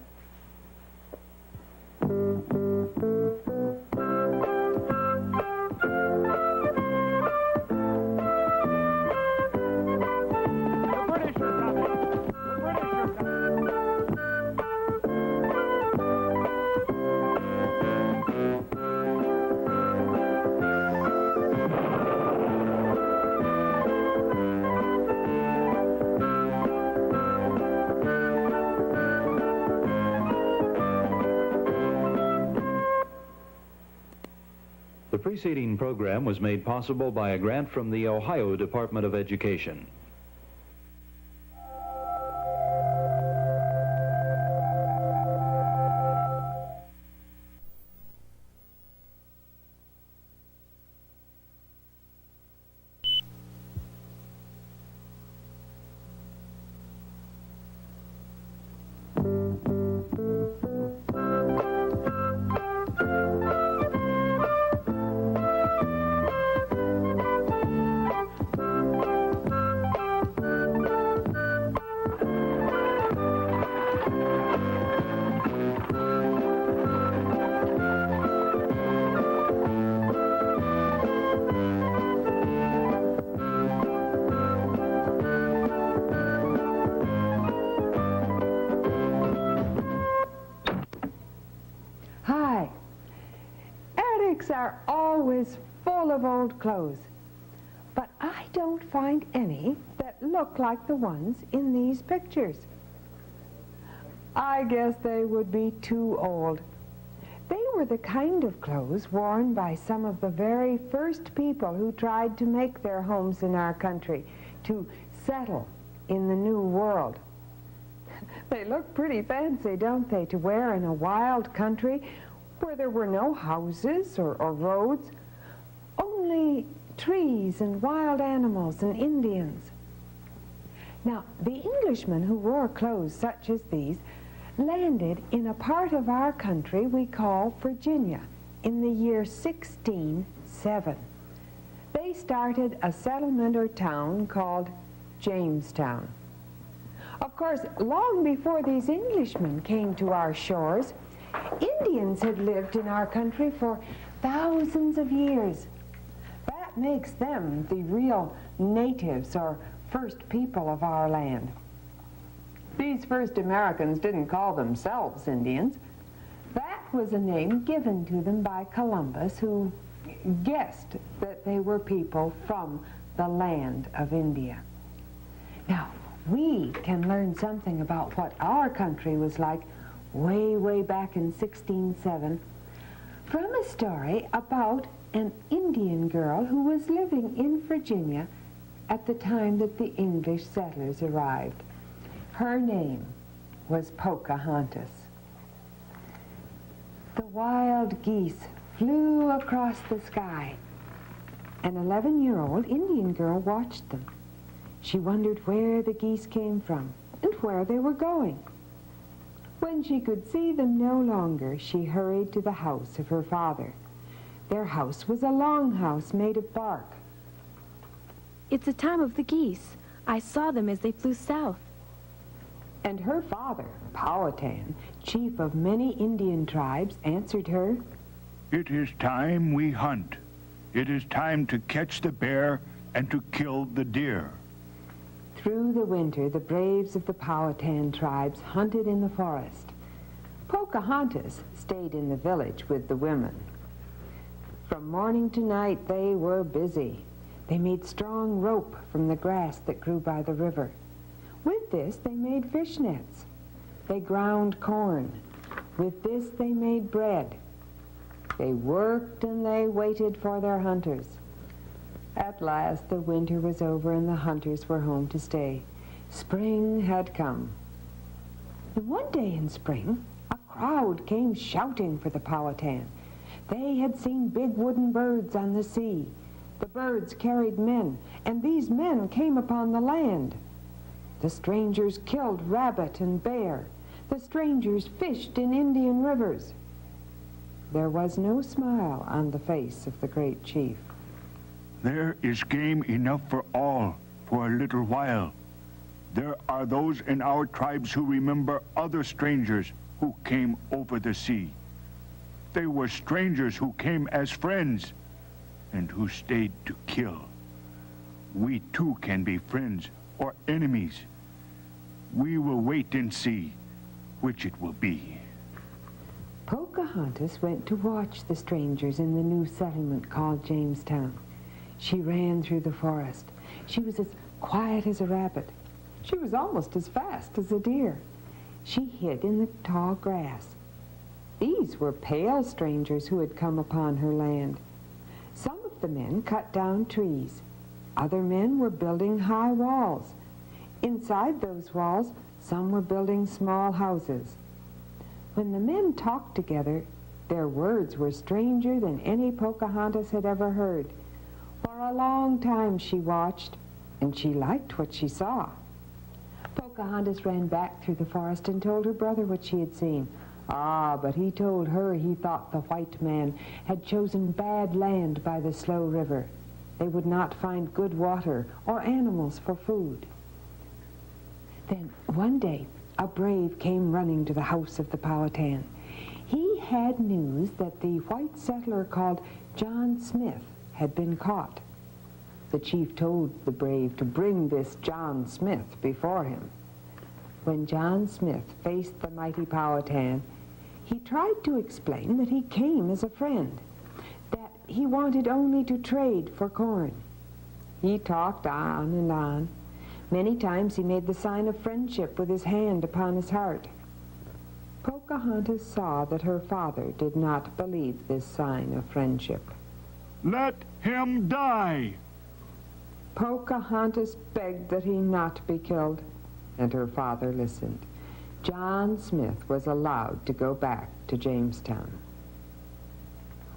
The preceding program was made possible by a grant from the Ohio Department of Education. Are always full of old clothes, but I don't find any that look like the ones in these pictures. I guess they would be too old. They were the kind of clothes worn by some of the very first people who tried to make their homes in our country, to settle in the new world. They look pretty fancy, don't they, to wear in a wild country where there were no houses or roads, only trees and wild animals and Indians. Now, the Englishmen who wore clothes such as these landed in a part of our country we call Virginia in the year 1607. They started a settlement or town called Jamestown. Of course, long before these Englishmen came to our shores, Indians had lived in our country for thousands of years. That makes them the real natives or first people of our land. These first Americans didn't call themselves Indians. That was a name given to them by Columbus, who guessed that they were people from the land of India. Now, we can learn something about what our country was like way, way back in 1607 from a story about an Indian girl who was living in Virginia at the time that the English settlers arrived. Her name was Pocahontas. The wild geese flew across the sky. An 11-year-old Indian girl watched them. She wondered where the geese came from and where they were going. When she could see them no longer, she hurried to the house of her father. Their house was a long house made of bark. It's the time of the geese. I saw them as they flew south. And her father, Powhatan, chief of many Indian tribes, answered her, "It is time we hunt. It is time to catch the bear and to kill the deer." Through the winter, the braves of the Powhatan tribes hunted in the forest. Pocahontas stayed in the village with the women. From morning to night, they were busy. They made strong rope from the grass that grew by the river. With this, they made fish nets. They ground corn. With this, they made bread. They worked and they waited for their hunters. At last, the winter was over and the hunters were home to stay. Spring had come. And one day in spring, a crowd came shouting for the Powhatan. They had seen big wooden birds on the sea. The birds carried men, and these men came upon the land. The strangers killed rabbit and bear. The strangers fished in Indian rivers. There was no smile on the face of the great chief. There is game enough for all for a little while. There are those in our tribes who remember other strangers who came over the sea. They were strangers who came as friends and who stayed to kill. We too can be friends or enemies. We will wait and see which it will be. Pocahontas went to watch the strangers in the new settlement called Jamestown. She ran through the forest. She was as quiet as a rabbit. She was almost as fast as a deer. She hid in the tall grass. These were pale strangers who had come upon her land. Some of the men cut down trees. Other men were building high walls. Inside those walls, some were building small houses. When the men talked together, their words were stranger than any Pocahontas had ever heard. For a long time she watched, and she liked what she saw. Pocahontas ran back through the forest and told her brother what she had seen. But he told her he thought the white man had chosen bad land by the slow river. They would not find good water or animals for food. Then one day, a brave came running to the house of the Powhatan. He had news that the white settler called John Smith had been caught. The chief told the brave to bring this John Smith before him. When John Smith faced the mighty Powhatan, he tried to explain that he came as a friend, that he wanted only to trade for corn. He talked on and on. Many times he made the sign of friendship with his hand upon his heart. Pocahontas saw that her father did not believe this sign of friendship. "Let him die!" Pocahontas begged that he not be killed, and her father listened. John Smith was allowed to go back to Jamestown.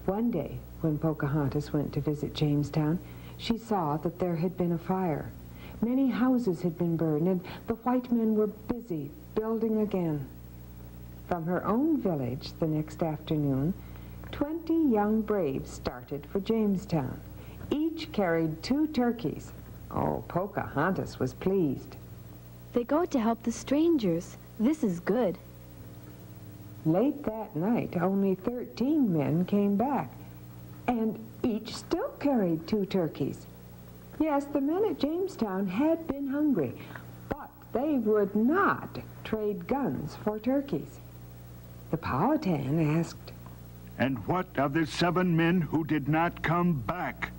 One day, when Pocahontas went to visit Jamestown, she saw that there had been a fire. Many houses had been burned, and the white men were busy building again. From her own village the next afternoon, 20 young braves started for Jamestown. Each carried 2 turkeys. Oh, Pocahontas was pleased. They go to help the strangers. This is good. Late that night, only 13 men came back, and each still carried 2 turkeys. Yes, the men at Jamestown had been hungry, but they would not trade guns for turkeys. The Powhatan asked, "And what of the 7 men who did not come back?"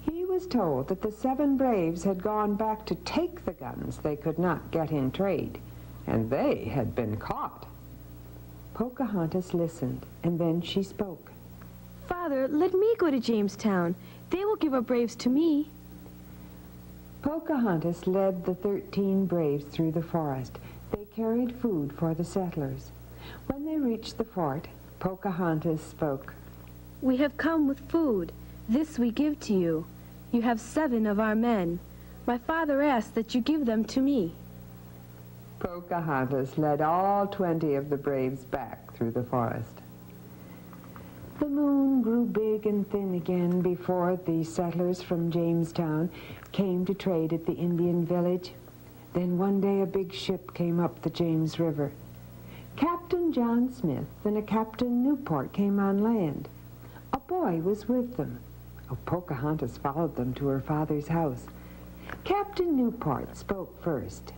He was told that the 7 braves had gone back to take the guns they could not get in trade, and they had been caught. Pocahontas listened, and then she spoke. Father, let me go to Jamestown. They will give our braves to me. Pocahontas led the 13 braves through the forest. They carried food for the settlers. When they reached the fort, Pocahontas spoke. We have come with food. This we give to you. You have 7 of our men. My father asked that you give them to me. Pocahontas led all 20 of the braves back through the forest. The moon grew big and thin again before the settlers from Jamestown came to trade at the Indian village. Then one day a big ship came up the James River. Captain John Smith and a Captain Newport came on land. A boy was with them. Oh, Pocahontas followed them to her father's house. Captain Newport spoke first.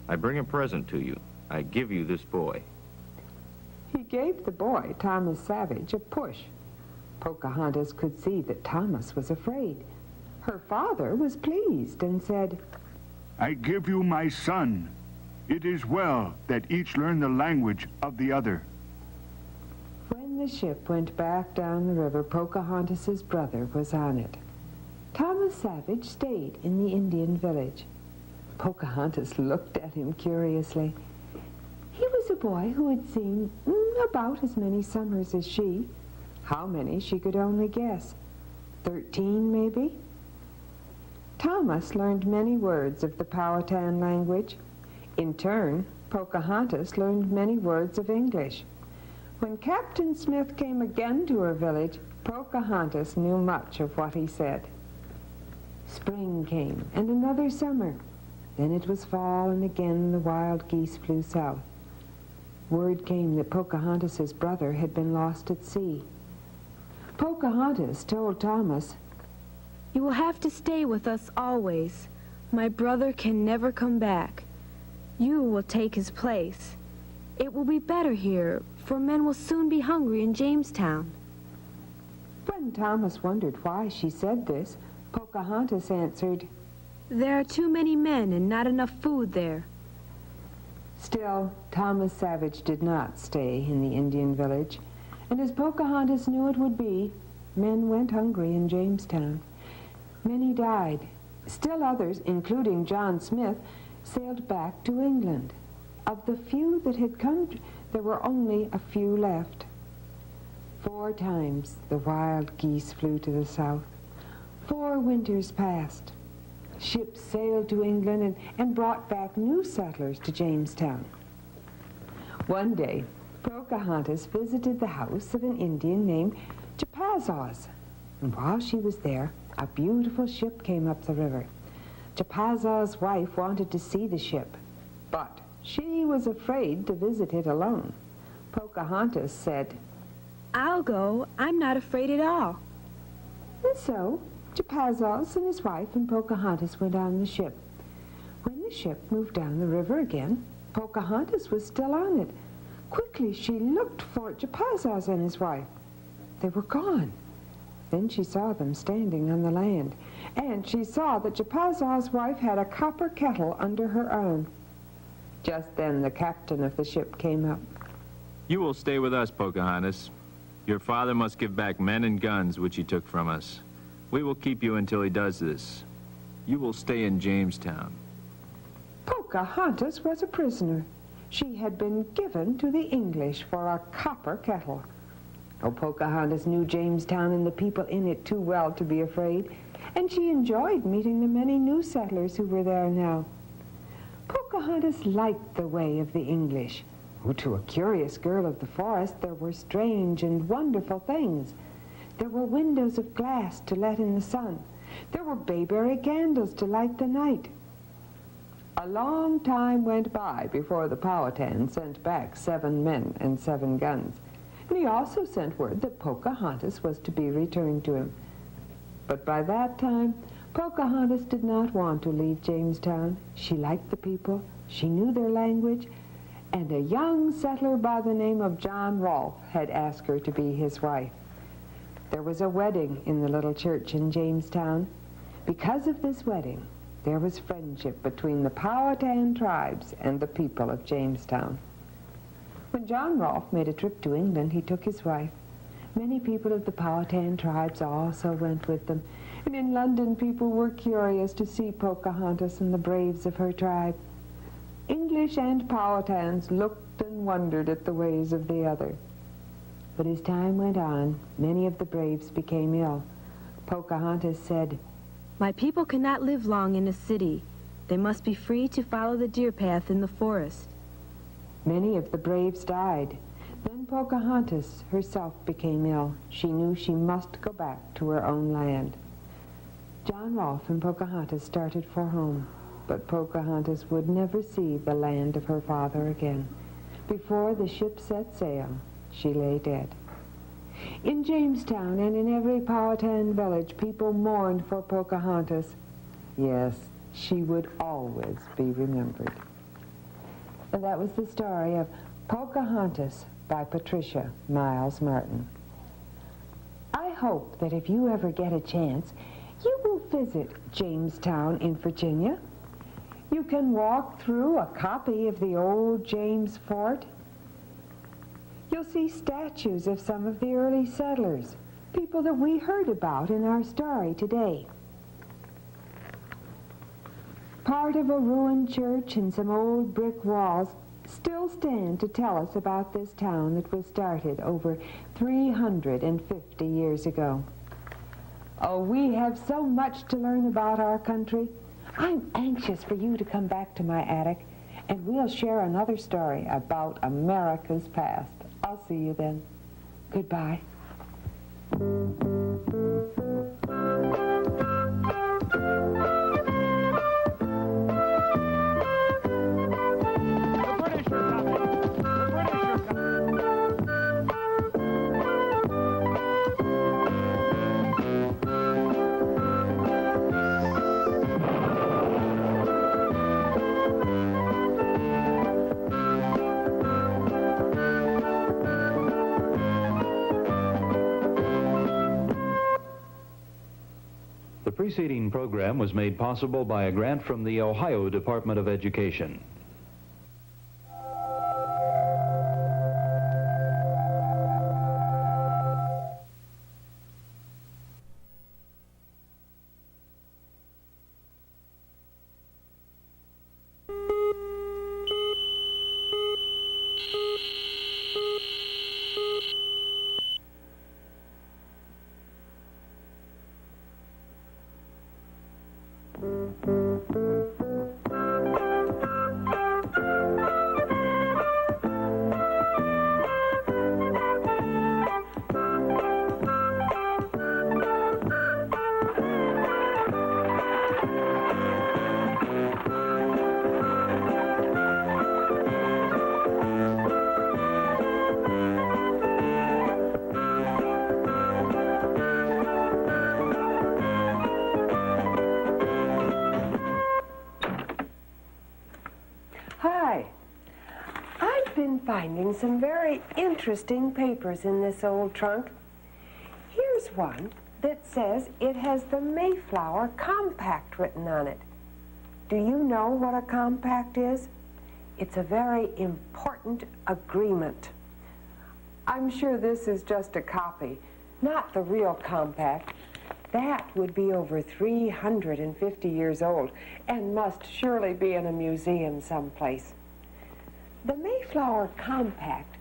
I bring a present to you. I give you this boy. He gave the boy, Thomas Savage, a push. Pocahontas could see that Thomas was afraid. Her father was pleased and said, "I give you my son. It is well that each learn the language of the other." When the ship went back down the river, Pocahontas's brother was on it. Thomas Savage stayed in the Indian village. Pocahontas looked at him curiously. He was a boy who had seen about as many summers as she. How many she could only guess. 13, maybe? Thomas learned many words of the Powhatan language. In turn, Pocahontas learned many words of English. When Captain Smith came again to her village, Pocahontas knew much of what he said. Spring came, and another summer. Then it was fall, and again the wild geese flew south. Word came that Pocahontas's brother had been lost at sea. Pocahontas told Thomas, You will have to stay with us always. My brother can never come back. You will take his place. It will be better here, for men will soon be hungry in Jamestown. When Thomas wondered why she said this, Pocahontas answered, There are too many men and not enough food there. Still, Thomas Savage did not stay in the Indian village, and as Pocahontas knew it would be, men went hungry in Jamestown. Many died. Still others, including John Smith, sailed back to England. Of the few that had come, there were only a few left. 4 times the wild geese flew to the south. 4 winters passed. Ships sailed to England and brought back new settlers to Jamestown. One day, Pocahontas visited the house of an Indian named Japazaws. And while she was there, a beautiful ship came up the river. Japazaws' wife wanted to see the ship, but she was afraid to visit it alone. Pocahontas said, I'll go. I'm not afraid at all. And so, Japazaws and his wife and Pocahontas went on the ship. When the ship moved down the river again, Pocahontas was still on it. Quickly, she looked for Japazaws and his wife. They were gone. Then she saw them standing on the land, and she saw that Japazaws' wife had a copper kettle under her arm. Just then the captain of the ship came up. You will stay with us, Pocahontas. Your father must give back men and guns which he took from us. We will keep you until he does this. You will stay in Jamestown. Pocahontas was a prisoner. She had been given to the English for a copper kettle. Oh, Pocahontas knew Jamestown and the people in it too well to be afraid, and she enjoyed meeting the many new settlers who were there now. Pocahontas liked the way of the English, who to a curious girl of the forest there were strange and wonderful things. There were windows of glass to let in the sun. There were bayberry candles to light the night. A long time went by before the Powhatan sent back 7 men and 7 guns, and he also sent word that Pocahontas was to be returned to him. But by that time, Pocahontas did not want to leave Jamestown. She liked the people, she knew their language, and a young settler by the name of John Rolfe had asked her to be his wife. There was a wedding in the little church in Jamestown. Because of this wedding, there was friendship between the Powhatan tribes and the people of Jamestown. When John Rolfe made a trip to England, he took his wife. Many people of the Powhatan tribes also went with them, and in London people were curious to see Pocahontas and the braves of her tribe. English and Powhatans looked and wondered at the ways of the other. But as time went on, many of the braves became ill. Pocahontas said, "My people cannot live long in a city. They must be free to follow the deer path in the forest." Many of the braves died. Then Pocahontas herself became ill. She knew she must go back to her own land. John Rolfe and Pocahontas started for home, but Pocahontas would never see the land of her father again. Before the ship set sail, she lay dead. In Jamestown and in every Powhatan village, people mourned for Pocahontas. Yes, she would always be remembered. And that was the story of Pocahontas by Patricia Miles Martin. I hope that if you ever get a chance, you will visit Jamestown in Virginia. You can walk through a copy of the old James Fort. You'll see statues of some of the early settlers, people that we heard about in our story today. Part of a ruined church and some old brick walls still stand to tell us about this town that was started over 350 years ago. Oh, we have so much to learn about our country. I'm anxious for you to come back to my attic, and we'll share another story about America's past. I'll see you then. Goodbye. The preceding program was made possible by a grant from the Ohio Department of Education. Hi. I've been finding some very interesting papers in this old trunk. Here's one that says it has the Mayflower Compact written on it. Do you know what a compact is? It's a very important agreement. I'm sure this is just a copy, not the real compact. That would be over 350 years old and must surely be in a museum someplace. The Mayflower Compact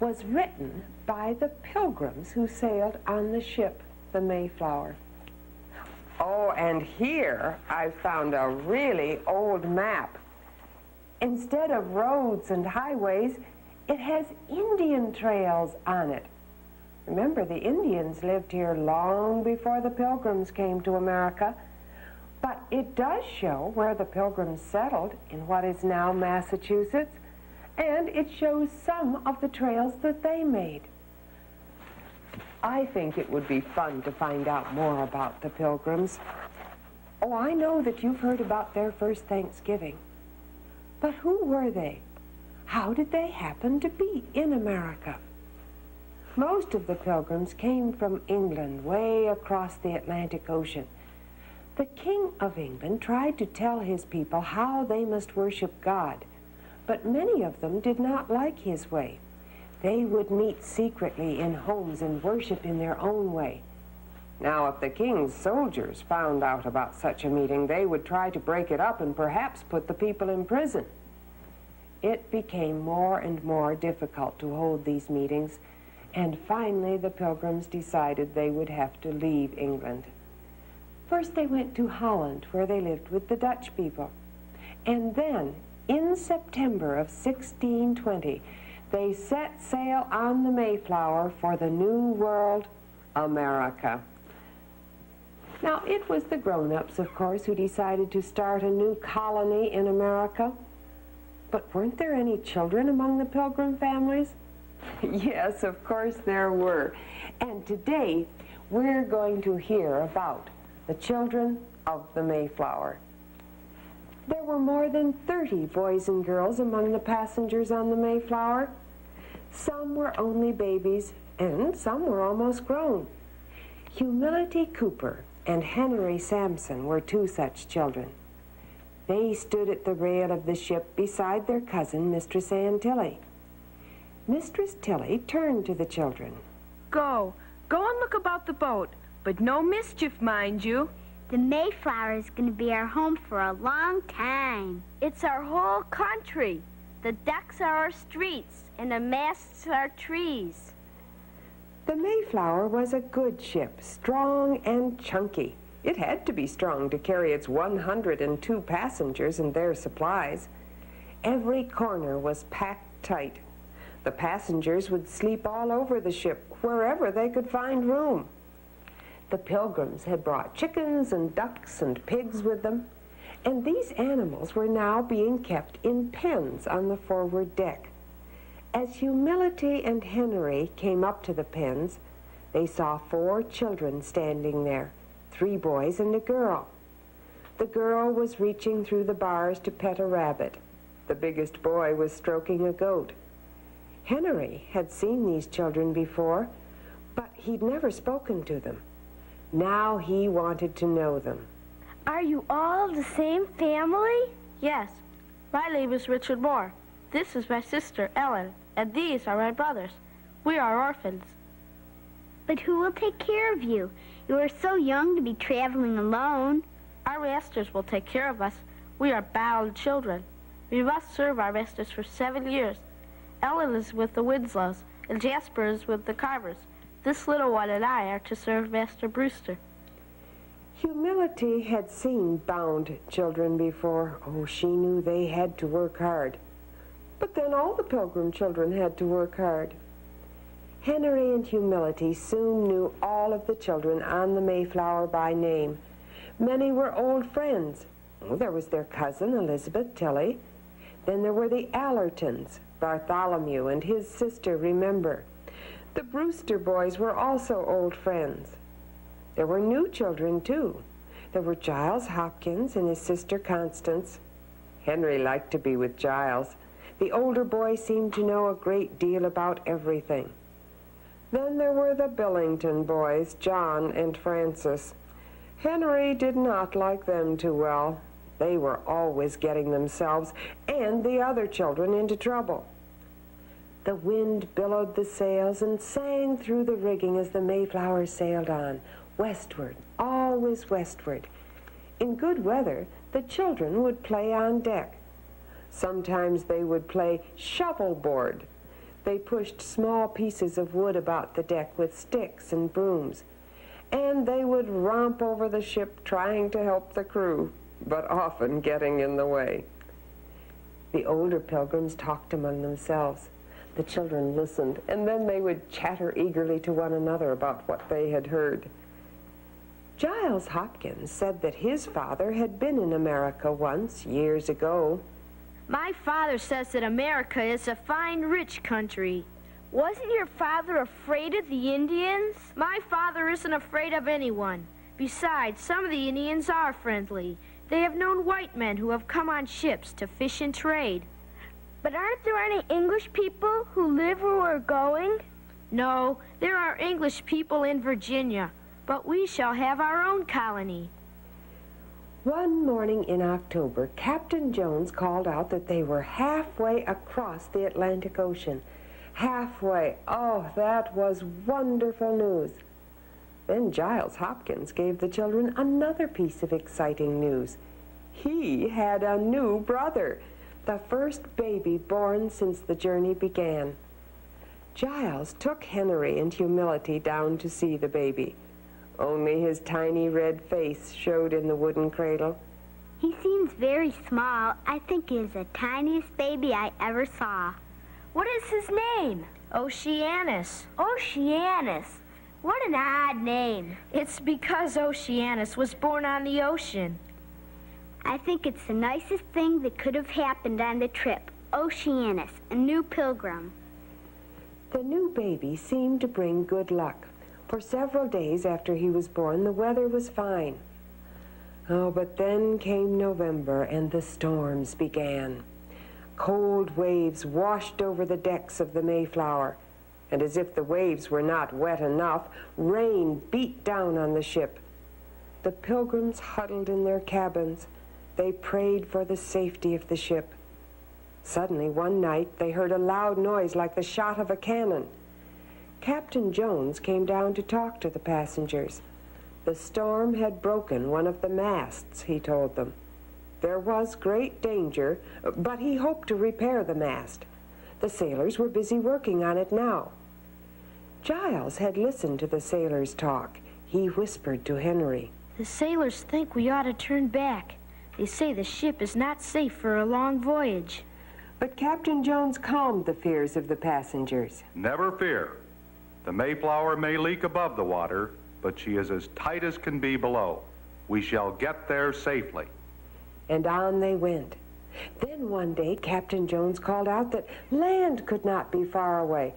was written by the Pilgrims who sailed on the ship, the Mayflower. Oh, Oh, and here I've found a really old map. Instead of roads and highways, it has Indian trails on it. Remember, the Indians lived here long before the Pilgrims came to America. But it does show where the Pilgrims settled in what is now Massachusetts, and it shows some of the trails that they made. I think it would be fun to find out more about the Pilgrims. Oh, I know that you've heard about their first Thanksgiving. But who were they? How did they happen to be in America? Most of the Pilgrims came from England, way across the Atlantic Ocean. The King of England tried to tell his people how they must worship God, but many of them did not like his way. They would meet secretly in homes and worship in their own way. Now, if the king's soldiers found out about such a meeting, they would try to break it up and perhaps put the people in prison. It became more and more difficult to hold these meetings, and finally the Pilgrims decided they would have to leave England. First they went to Holland, where they lived with the Dutch people. And then, in September of 1620, they set sail on the Mayflower for the New World, America. Now, it was the grown-ups, of course, who decided to start a new colony in America. But weren't there any children among the Pilgrim families? Yes, of course there were. And today, we're going to hear about the children of the Mayflower. There were more than 30 boys and girls among the passengers on the Mayflower. Some were only babies, and some were almost grown. Humility Cooper and Henry Sampson were two such children. They stood at the rail of the ship beside their cousin, Mistress Ann Tilley. Mistress Tilley turned to the children. Go and look about the boat, but no mischief, mind you. The Mayflower is going to be our home for a long time. It's our whole country. The decks are our streets, and the masts are trees. The Mayflower was a good ship, strong and chunky. It had to be strong to carry its 102 passengers and their supplies. Every corner was packed tight. The passengers would sleep all over the ship, wherever they could find room. The Pilgrims had brought chickens and ducks and pigs with them, and these animals were now being kept in pens on the forward deck. As Humility and Henry came up to the pens, they saw 4 children standing there, 3 boys and a girl. The girl was reaching through the bars to pet a rabbit. The biggest boy was stroking a goat. Henry had seen these children before, but he'd never spoken to them. Now he wanted to know them. Are you all the same family? Yes. My name is Richard Moore. This is my sister, Ellen, and these are my brothers. We are orphans. But who will take care of you? You are so young to be traveling alone. Our masters will take care of us. We are bound children. We must serve our masters for 7 years. Ellen is with the Winslows, and Jasper is with the Carvers. This little one and I are to serve Master Brewster. Humility had seen bound children before. Oh, she knew they had to work hard. But then all the Pilgrim children had to work hard. Henry and Humility soon knew all of the children on the Mayflower by name. Many were old friends. Oh, there was their cousin, Elizabeth Tilley. Then there were the Allertons, Bartholomew and his sister, Remember. The Brewster boys were also old friends. There were new children, too. There were Giles Hopkins and his sister Constance. Henry liked to be with Giles. The older boy seemed to know a great deal about everything. Then there were the Billington boys, John and Francis. Henry did not like them too well. They were always getting themselves and the other children into trouble. The wind billowed the sails and sang through the rigging as the Mayflower sailed on, westward, always westward. In good weather, the children would play on deck. Sometimes they would play shovelboard. They pushed small pieces of wood about the deck with sticks and brooms. and they would romp over the ship trying to help the crew, but often getting in the way. The older pilgrims talked among themselves. The children listened, and then they would chatter eagerly to one another about what they had heard. Giles Hopkins said that his father had been in America once, years ago. My father says that America is a fine, rich country. Wasn't your father afraid of the Indians? My father isn't afraid of anyone. Besides, some of the Indians are friendly. They have known white men who have come on ships to fish and trade. But aren't there any English people who live where we're going? No, there are English people in Virginia, but we shall have our own colony. One morning in October, Captain Jones called out that they were halfway across the Atlantic Ocean. Halfway. Oh, that was wonderful news. Then Giles Hopkins gave the children another piece of exciting news. He had a new brother, the first baby born since the journey began. Giles took Henry and Humility down to see the baby. Only his tiny red face showed in the wooden cradle. He seems very small. I think he is the tiniest baby I ever saw. What is his name? Oceanus. Oceanus. What an odd name. It's because Oceanus was born on the ocean. I think it's the nicest thing that could have happened on the trip. Oceanus, a new pilgrim. The new baby seemed to bring good luck. For several days after he was born, the weather was fine. Oh, but then came November and the storms began. Cold waves washed over the decks of the Mayflower, and as if the waves were not wet enough, rain beat down on the ship. The pilgrims huddled in their cabins. They prayed for the safety of the ship. Suddenly, one night, they heard a loud noise like the shot of a cannon. Captain Jones came down to talk to the passengers. The storm had broken one of the masts, he told them. There was great danger, but he hoped to repair the mast. The sailors were busy working on it now. Giles had listened to the sailors talk. He whispered to Henry. The sailors think we ought to turn back. They say the ship is not safe for a long voyage. But Captain Jones calmed the fears of the passengers. Never fear. The Mayflower may leak above the water, but she is as tight as can be below. We shall get there safely. And on they went. Then one day, Captain Jones called out that land could not be far away.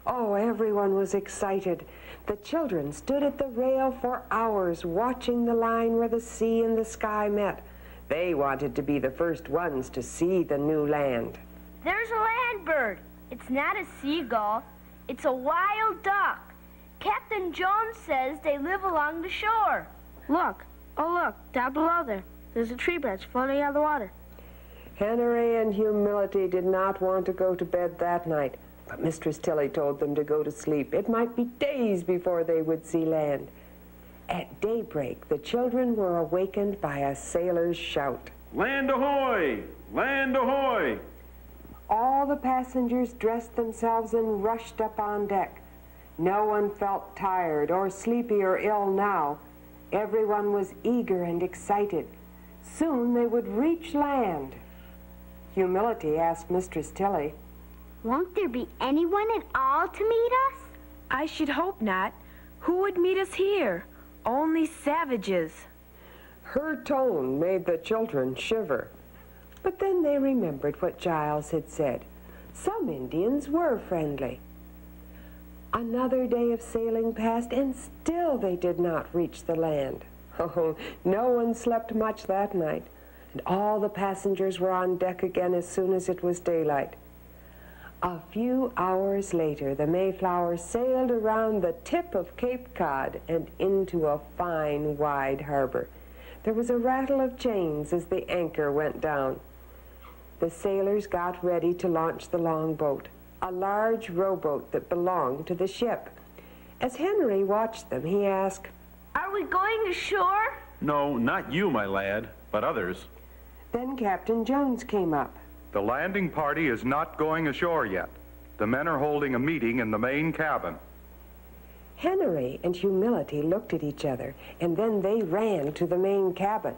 Oh, everyone was excited. The children stood at the rail for hours, watching the line where the sea and the sky met. They wanted to be the first ones to see the new land. There's a land bird. It's not a seagull. It's a wild duck. Captain Jones says they live along the shore. Look. Oh, look. Down below there. There's a tree branch floating on the water. Henry and Humility did not want to go to bed that night, but Mistress Tilly told them to go to sleep. It might be days before they would see land. At daybreak, the children were awakened by a sailor's shout. Land ahoy! Land ahoy! All the passengers dressed themselves and rushed up on deck. No one felt tired or sleepy or ill now. Everyone was eager and excited. Soon they would reach land. Humility asked Mistress Tilly, Won't there be anyone at all to meet us? I should hope not. Who would meet us here? Only savages. Her tone made the children shiver. But then they remembered what Giles had said. Some Indians were friendly. Another day of sailing passed, and still they did not reach the land. Oh, no one slept much that night, and all the passengers were on deck again as soon as it was daylight. A few hours later, the Mayflower sailed around the tip of Cape Cod and into a fine, wide harbor. There was a rattle of chains as the anchor went down. The sailors got ready to launch the longboat, a large rowboat that belonged to the ship. As Henry watched them, he asked, Are we going ashore? No, not you, my lad, but others. Then Captain Jones came up. The landing party is not going ashore yet. The men are holding a meeting in the main cabin. Henry and Humility looked at each other, and then they ran to the main cabin.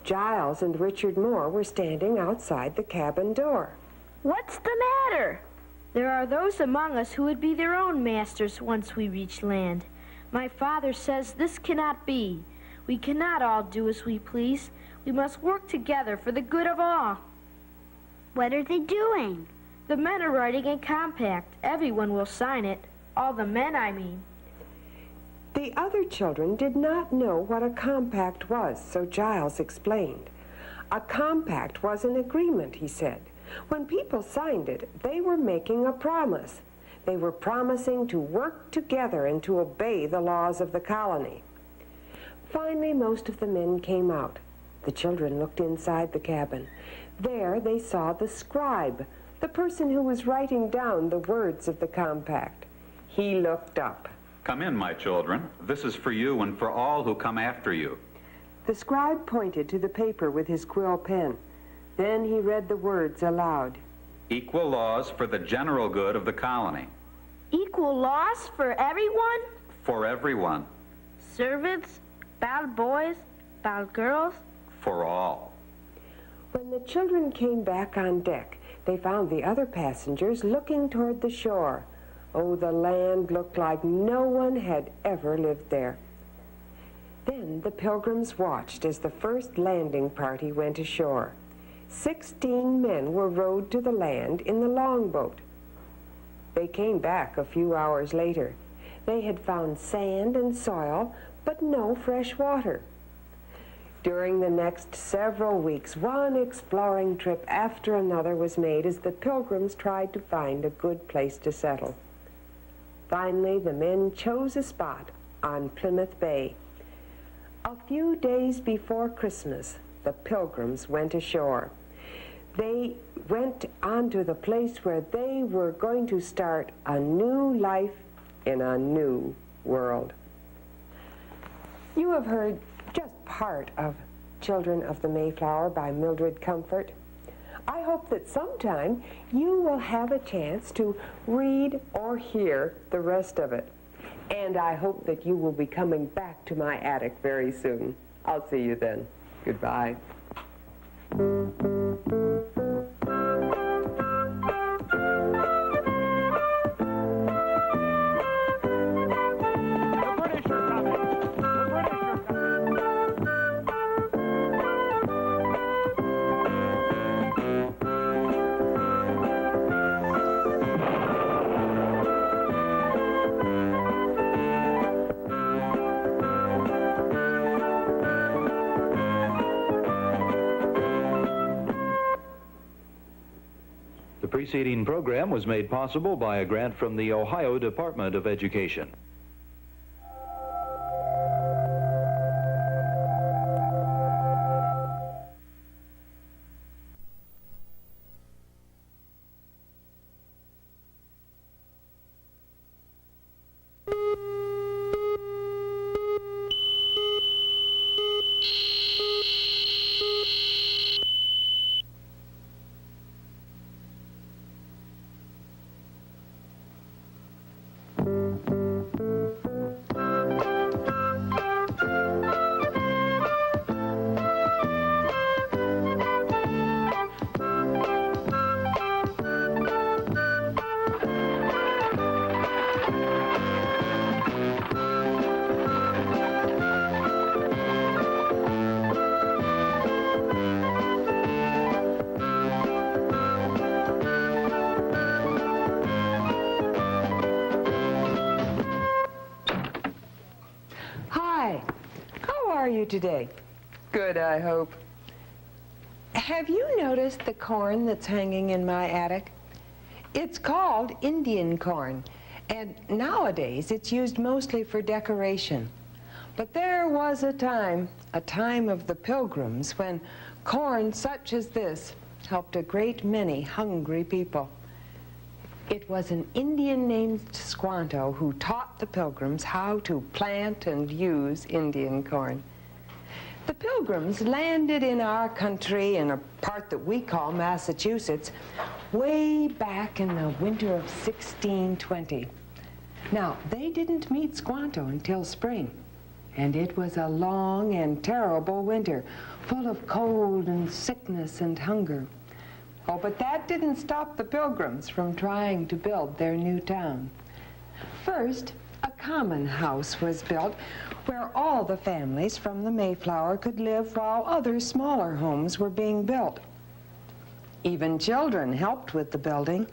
Giles and Richard Moore were standing outside the cabin door. What's the matter? There are those among us who would be their own masters once we reach land. My father says this cannot be. We cannot all do as we please. We must work together for the good of all. What are they doing? The men are writing a compact. Everyone will sign it. All the men, I mean. The other children did not know what a compact was, so Giles explained. A compact was an agreement, he said. When people signed it, they were making a promise. They were promising to work together and to obey the laws of the colony. Finally, most of the men came out. The children looked inside the cabin. There they saw the scribe, the person who was writing down the words of the compact. He looked up. Come in, my children. This is for you and for all who come after you. The scribe pointed to the paper with his quill pen. Then he read the words aloud. Equal laws for the general good of the colony. Equal laws for everyone? For everyone. Servants, bowed boys, bowed girls? For all. When the children came back on deck, they found the other passengers looking toward the shore. Oh, the land looked like no one had ever lived there. Then the Pilgrims watched as the first landing party went ashore. 16 men were rowed to the land in the longboat. They came back a few hours later. They had found sand and soil, but no fresh water. During the next several weeks, one exploring trip after another was made as the Pilgrims tried to find a good place to settle. Finally, the men chose a spot on Plymouth Bay. A few days before Christmas, the Pilgrims went ashore. They went on to the place where they were going to start a new life in a new world. You have heard just part of Children of the Mayflower by Mildred Comfort. I hope that sometime you will have a chance to read or hear the rest of it. And I hope that you will be coming back to my attic very soon. I'll see you then. Goodbye. The preceding program was made possible by a grant from the Ohio Department of Education. Hi, how are you today? Good, I hope. Have you noticed the corn that's hanging in my attic? It's called Indian corn, and nowadays it's used mostly for decoration. But there was a time of the Pilgrims, when corn such as this helped a great many hungry people. It was an Indian named Squanto who taught the Pilgrims how to plant and use Indian corn. The Pilgrims landed in our country in a part that we call Massachusetts way back in the winter of 1620. Now, they didn't meet Squanto until spring, and it was a long and terrible winter, full of cold and sickness and hunger. Oh, but that didn't stop the Pilgrims from trying to build their new town. First, a common house was built where all the families from the Mayflower could live while other smaller homes were being built. Even children helped with the building.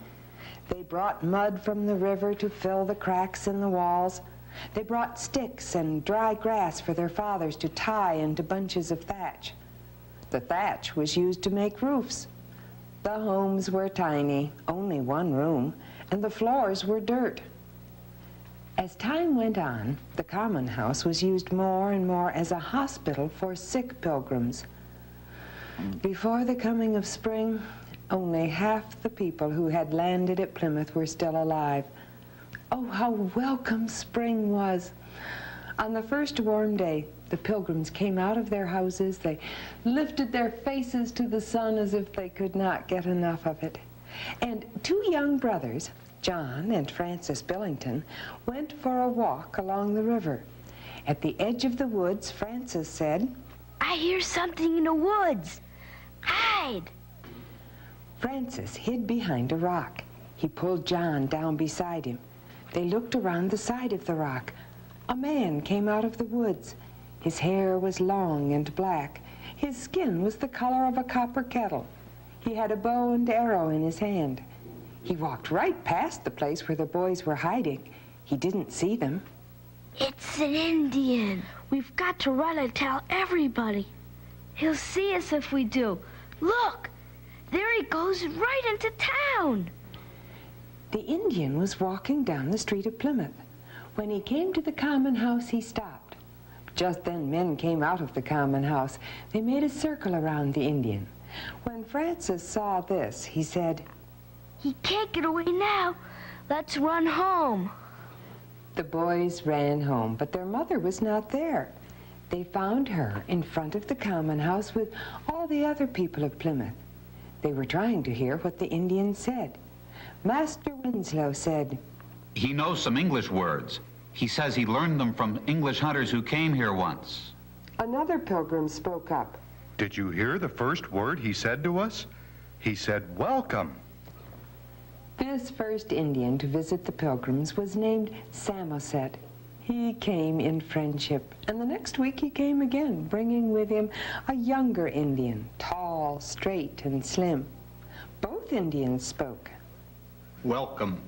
They brought mud from the river to fill the cracks in the walls. They brought sticks and dry grass for their fathers to tie into bunches of thatch. The thatch was used to make roofs. The homes were tiny, only one room, and the floors were dirt. As time went on, the common house was used more and more as a hospital for sick Pilgrims. Before the coming of spring, only half the people who had landed at Plymouth were still alive. Oh, how welcome spring was! On the first warm day, the Pilgrims came out of their houses. They lifted their faces to the sun as if they could not get enough of it. And two young brothers, John and Francis Billington, went for a walk along the river. At the edge of the woods, Francis said, "I hear something in the woods. Hide!" Francis hid behind a rock. He pulled John down beside him. They looked around the side of the rock. A man came out of the woods. His hair was long and black. His skin was the color of a copper kettle. He had a bow and arrow in his hand. He walked right past the place where the boys were hiding. He didn't see them. "It's an Indian. We've got to run and tell everybody. He'll see us if we do. Look, there he goes right into town." The Indian was walking down the street of Plymouth. When he came to the common house, he stopped. Just then, men came out of the common house. They made a circle around the Indian. When Francis saw this, he said, "He can't get away now. Let's run home." The boys ran home, but their mother was not there. They found her in front of the common house with all the other people of Plymouth. They were trying to hear what the Indian said. Master Winslow said, He knows some English words. He says he learned them from English hunters who came here once. Another Pilgrim spoke up. Did you hear the first word he said to us? He said, "Welcome." This first Indian to visit the Pilgrims was named Samoset. He came in friendship, and the next week he came again, bringing with him a younger Indian, tall, straight, and slim. Both Indians spoke. Welcome.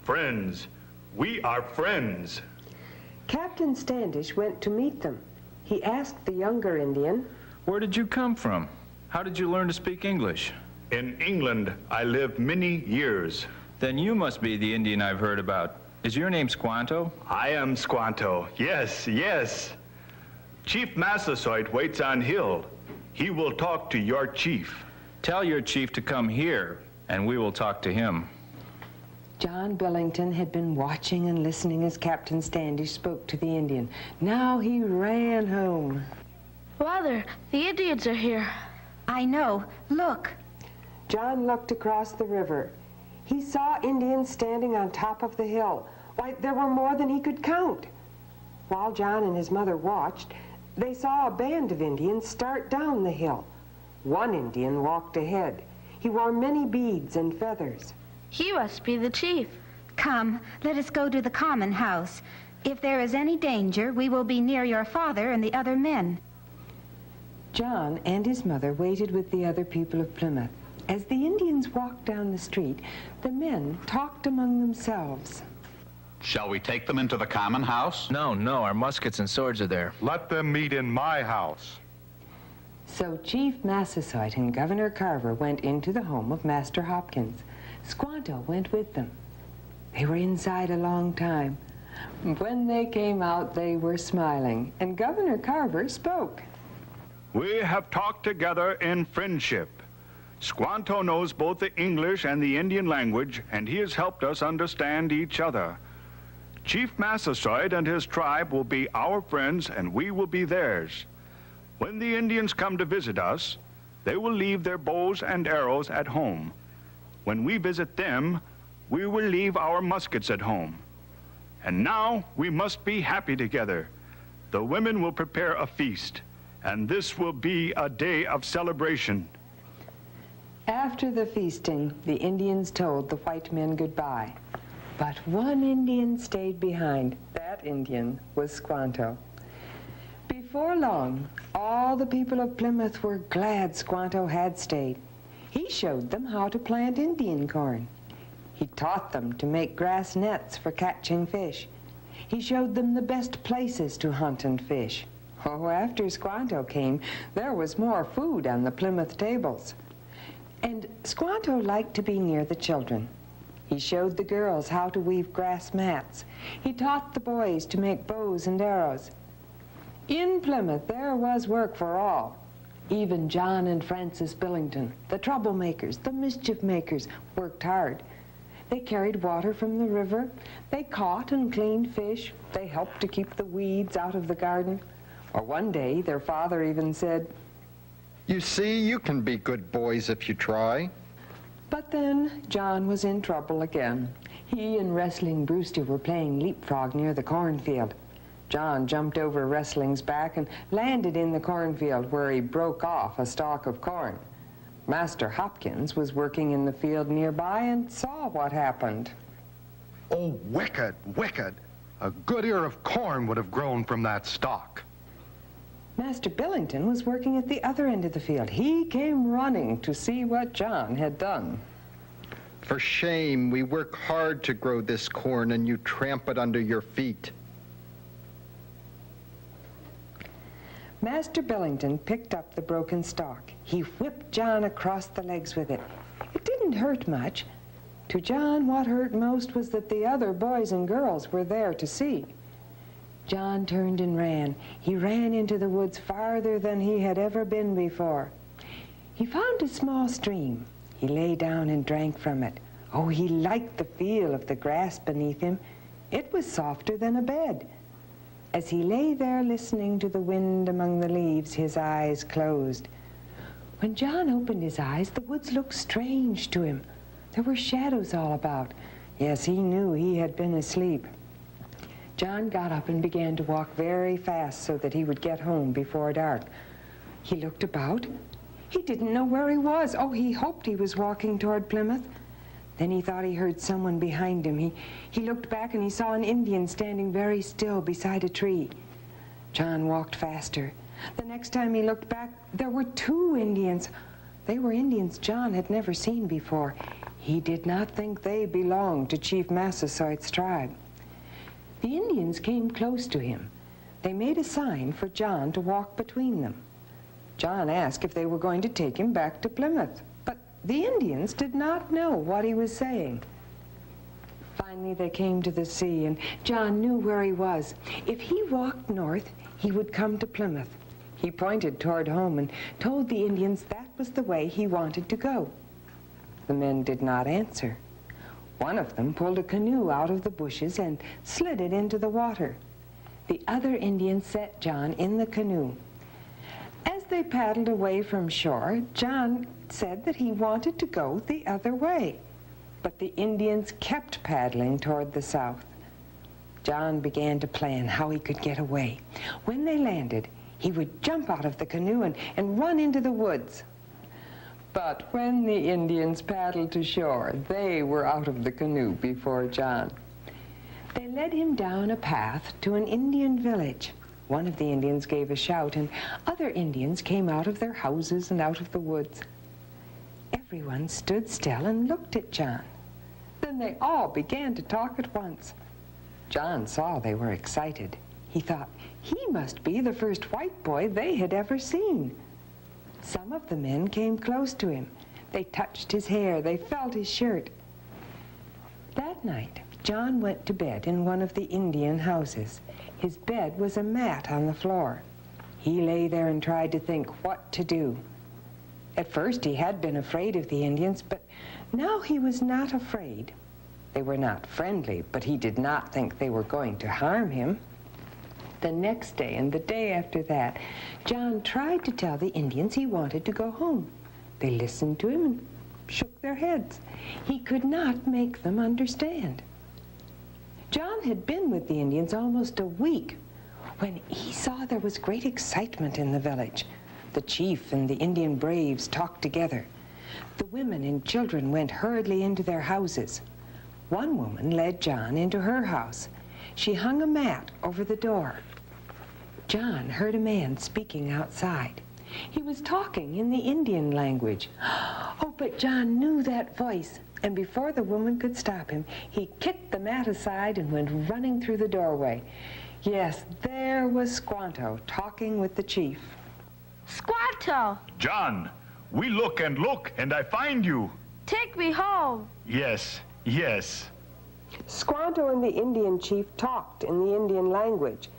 Friends. We are friends. Captain Standish went to meet them. He asked the younger Indian, "Where did you come from? How did you learn to speak English?" In England, I lived many years. Then you must be the Indian I've heard about. Is your name Squanto? I am Squanto. Yes, yes. Chief Massasoit waits on hill. He will talk to your chief. Tell your chief to come here, and we will talk to him. John Billington had been watching and listening as Captain Standish spoke to the Indian. Now he ran home. "Mother, the Indians are here." "I know. Look." John looked across the river. He saw Indians standing on top of the hill. Why, there were more than he could count. While John and his mother watched, they saw a band of Indians start down the hill. One Indian walked ahead. He wore many beads and feathers. "He must be the chief." "Come, let us go to the common house. If there is any danger, we will be near your father and the other men." John and his mother waited with the other people of Plymouth. As the Indians walked down the street, the men talked among themselves. Shall we take them into the common house? No, our muskets and swords are there. Let them meet in my house. So Chief Massasoit and Governor Carver went into the home of Master Hopkins. Squanto went with them. They were inside a long time. When they came out, they were smiling, and Governor Carver spoke. We have talked together in friendship. Squanto knows both the English and the Indian language, and he has helped us understand each other. Chief Massasoit and his tribe will be our friends, and we will be theirs. When the Indians come to visit us, they will leave their bows and arrows at home. When we visit them, we will leave our muskets at home. And now we must be happy together. The women will prepare a feast, and this will be a day of celebration. After the feasting, the Indians told the white men goodbye. But one Indian stayed behind. That Indian was Squanto. Before long, all the people of Plymouth were glad Squanto had stayed. He showed them how to plant Indian corn. He taught them to make grass nets for catching fish. He showed them the best places to hunt and fish. Oh, after Squanto came, there was more food on the Plymouth tables. And Squanto liked to be near the children. He showed the girls how to weave grass mats. He taught the boys to make bows and arrows. In Plymouth, there was work for all. Even John and Francis Billington, the troublemakers, the mischief makers, worked hard. They carried water from the river. They caught and cleaned fish. They helped to keep the weeds out of the garden. Or one day, their father even said, "You see, you can be good boys if you try." But then John was in trouble again. He and Wrestling Brewster were playing leapfrog near the cornfield. John jumped over Wrestling's back and landed in the cornfield, where he broke off a stalk of corn. Master Hopkins was working in the field nearby and saw what happened. "Oh, wicked, wicked! A good ear of corn would have grown from that stalk." Master Billington was working at the other end of the field. He came running to see what John had done. "For shame, we work hard to grow this corn and you tramp it under your feet." Master Billington picked up the broken stalk. He whipped John across the legs with it. It didn't hurt much. To John, what hurt most was that the other boys and girls were there to see. John turned and ran. He ran into the woods farther than he had ever been before. He found a small stream. He lay down and drank from it. Oh, he liked the feel of the grass beneath him. It was softer than a bed. As he lay there listening to the wind among the leaves, his eyes closed. When John opened his eyes, the woods looked strange to him. There were shadows all about. Yes, he knew he had been asleep. John got up and began to walk very fast so that he would get home before dark. He looked about. He didn't know where he was. Oh, he hoped he was walking toward Plymouth. Then he thought he heard someone behind him. He looked back and he saw an Indian standing very still beside a tree. John walked faster. The next time he looked back, there were 2 Indians. They were Indians John had never seen before. He did not think they belonged to Chief Massasoit's tribe. The Indians came close to him. They made a sign for John to walk between them. John asked if they were going to take him back to Plymouth, but the Indians did not know what he was saying. Finally, they came to the sea, and John knew where he was. If he walked north, he would come to Plymouth. He pointed toward home and told the Indians that was the way he wanted to go. The men did not answer. One of them pulled a canoe out of the bushes and slid it into the water. The other Indian set John in the canoe. As they paddled away from shore, John said that he wanted to go the other way. But the Indians kept paddling toward the south. John began to plan how he could get away. When they landed, he would jump out of the canoe and run into the woods. But when the Indians paddled to shore, they were out of the canoe before John. They led him down a path to an Indian village. One of the Indians gave a shout, and other Indians came out of their houses and out of the woods. Everyone stood still and looked at John. Then they all began to talk at once. John saw they were excited. He thought he must be the first white boy they had ever seen. Some of the men came close to him. They touched his hair. They felt his shirt. That night, John went to bed in one of the Indian houses. His bed was a mat on the floor. He lay there and tried to think what to do. At first, he had been afraid of the Indians, but now he was not afraid. They were not friendly, but he did not think they were going to harm him. The next day and the day after that, John tried to tell the Indians he wanted to go home. They listened to him and shook their heads. He could not make them understand. John had been with the Indians almost a week when he saw there was great excitement in the village. The chief and the Indian braves talked together. The women and children went hurriedly into their houses. One woman led John into her house. She hung a mat over the door. John heard a man speaking outside. He was talking in the Indian language. Oh, but John knew that voice, and before the woman could stop him, he kicked the mat aside and went running through the doorway. Yes, there was Squanto talking with the chief. Squanto! John, we look, and I find you. Take me home. Yes, yes. Squanto and the Indian chief talked in the Indian language.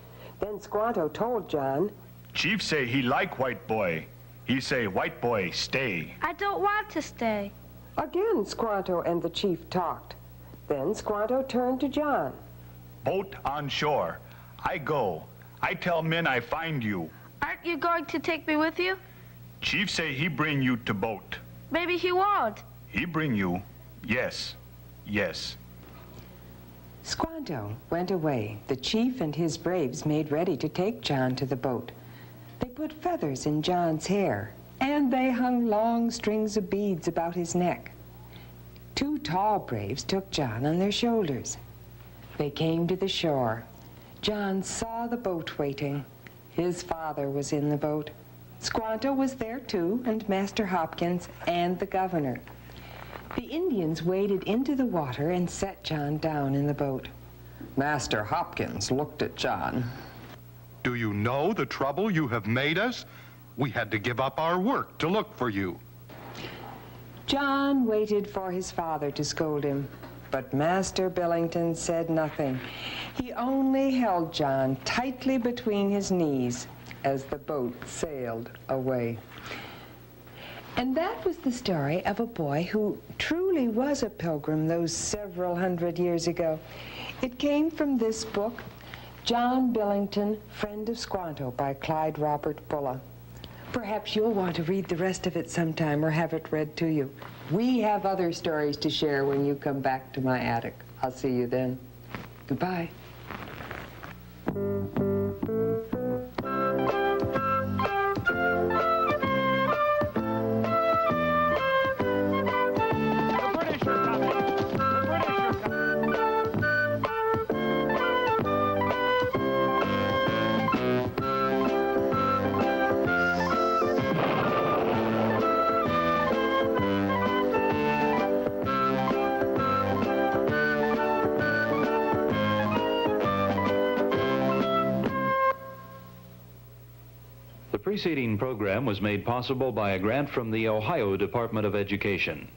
Then Squanto told John, Chief say he like white boy. He say, white boy, stay. I don't want to stay. Again, Squanto and the chief talked. Then Squanto turned to John. Boat on shore. I go. I tell men I find you. Aren't you going to take me with you? Chief say he bring you to boat. Maybe he won't. He bring you. Yes. Yes. Squanto went away. The chief and his braves made ready to take John to the boat. They put feathers in John's hair, and they hung long strings of beads about his neck. Two tall braves took John on their shoulders. They came to the shore. John saw the boat waiting. His father was in the boat. Squanto was there too, and Master Hopkins and the governor. The Indians waded into the water and set John down in the boat. Master Hopkins looked at John. Do you know the trouble you have made us? We had to give up our work to look for you. John waited for his father to scold him, but Master Billington said nothing. He only held John tightly between his knees as the boat sailed away. And that was the story of a boy who truly was a pilgrim those several hundred years ago. It came from this book, John Billington, Friend of Squanto, by Clyde Robert Bulla. Perhaps you'll want to read the rest of it sometime or have it read to you. We have other stories to share when you come back to my attic. I'll see you then. Goodbye. The preceding program was made possible by a grant from the Ohio Department of Education.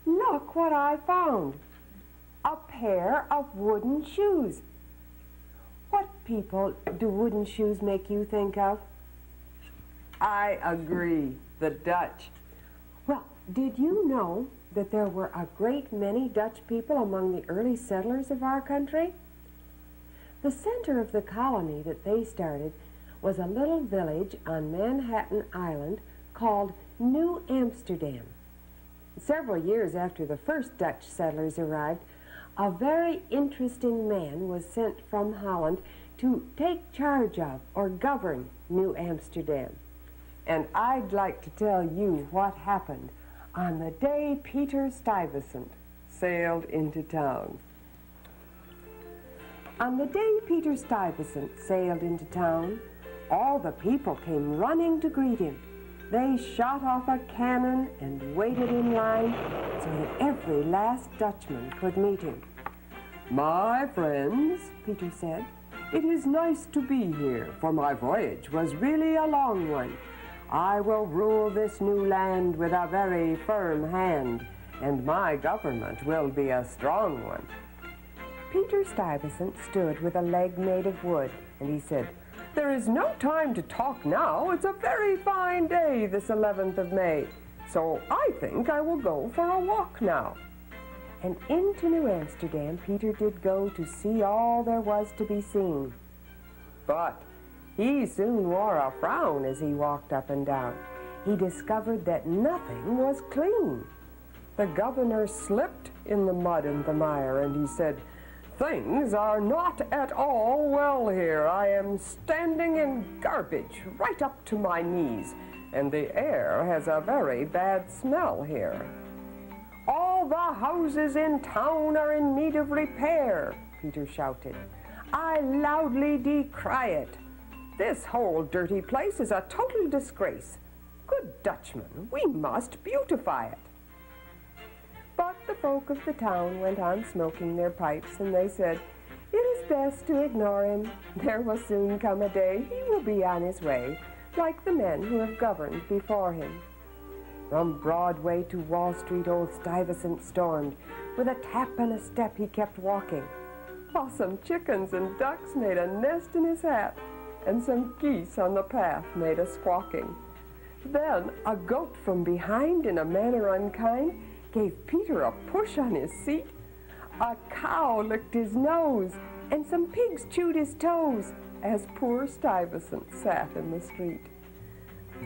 Look what I found. A pair of wooden shoes. What people do wooden shoes make you think of? I agree, the Dutch. Well, did you know that there were a great many Dutch people among the early settlers of our country? The center of the colony that they started was a little village on Manhattan Island called New Amsterdam. Several years after the first Dutch settlers arrived, a very interesting man was sent from Holland to take charge of or govern New Amsterdam. And I'd like to tell you what happened on the day Peter Stuyvesant sailed into town. On the day Peter Stuyvesant sailed into town, All the people came running to greet him. They shot off a cannon and waited in line so that every last Dutchman could meet him. "My friends," Peter said, "it is nice to be here, for my voyage was really a long one. I will rule this new land with a very firm hand, and my government will be a strong one." Peter Stuyvesant stood with a leg made of wood, and he said, "There is no time to talk now. It's a very fine day, this 11th of May. So I think I will go for a walk now." And into New Amsterdam Peter did go to see all there was to be seen. But he soon wore a frown as he walked up and down. He discovered that nothing was clean. The governor slipped in the mud and the mire, and he said, "Things are not at all well here. I am standing in garbage right up to my knees, and the air has a very bad smell here. All the houses in town are in need of repair," Peter shouted. "I loudly decry it. This whole dirty place is a total disgrace. Good Dutchman, we must beautify it." But the folk of the town went on smoking their pipes, and they said, "It is best to ignore him. There will soon come a day he will be on his way, like the men who have governed before him." From Broadway to Wall Street old Stuyvesant stormed. With a tap and a step he kept walking, while some chickens and ducks made a nest in his hat, and some geese on the path made a squawking. Then a goat from behind, in a manner unkind, gave Peter a push on his seat. A cow licked his nose, and some pigs chewed his toes, as poor Stuyvesant sat in the street.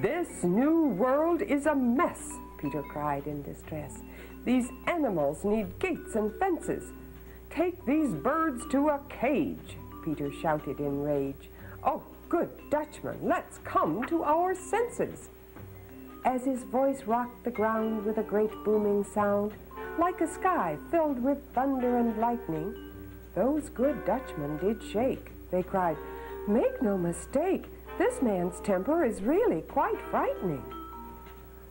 "This new world is a mess," Peter cried in distress. "These animals need gates and fences. Take these birds to a cage," Peter shouted in rage. "Oh, good Dutchman, let's come to our senses." As his voice rocked the ground with a great booming sound, like a sky filled with thunder and lightning, those good Dutchmen did shake. They cried, "Make no mistake, this man's temper is really quite frightening."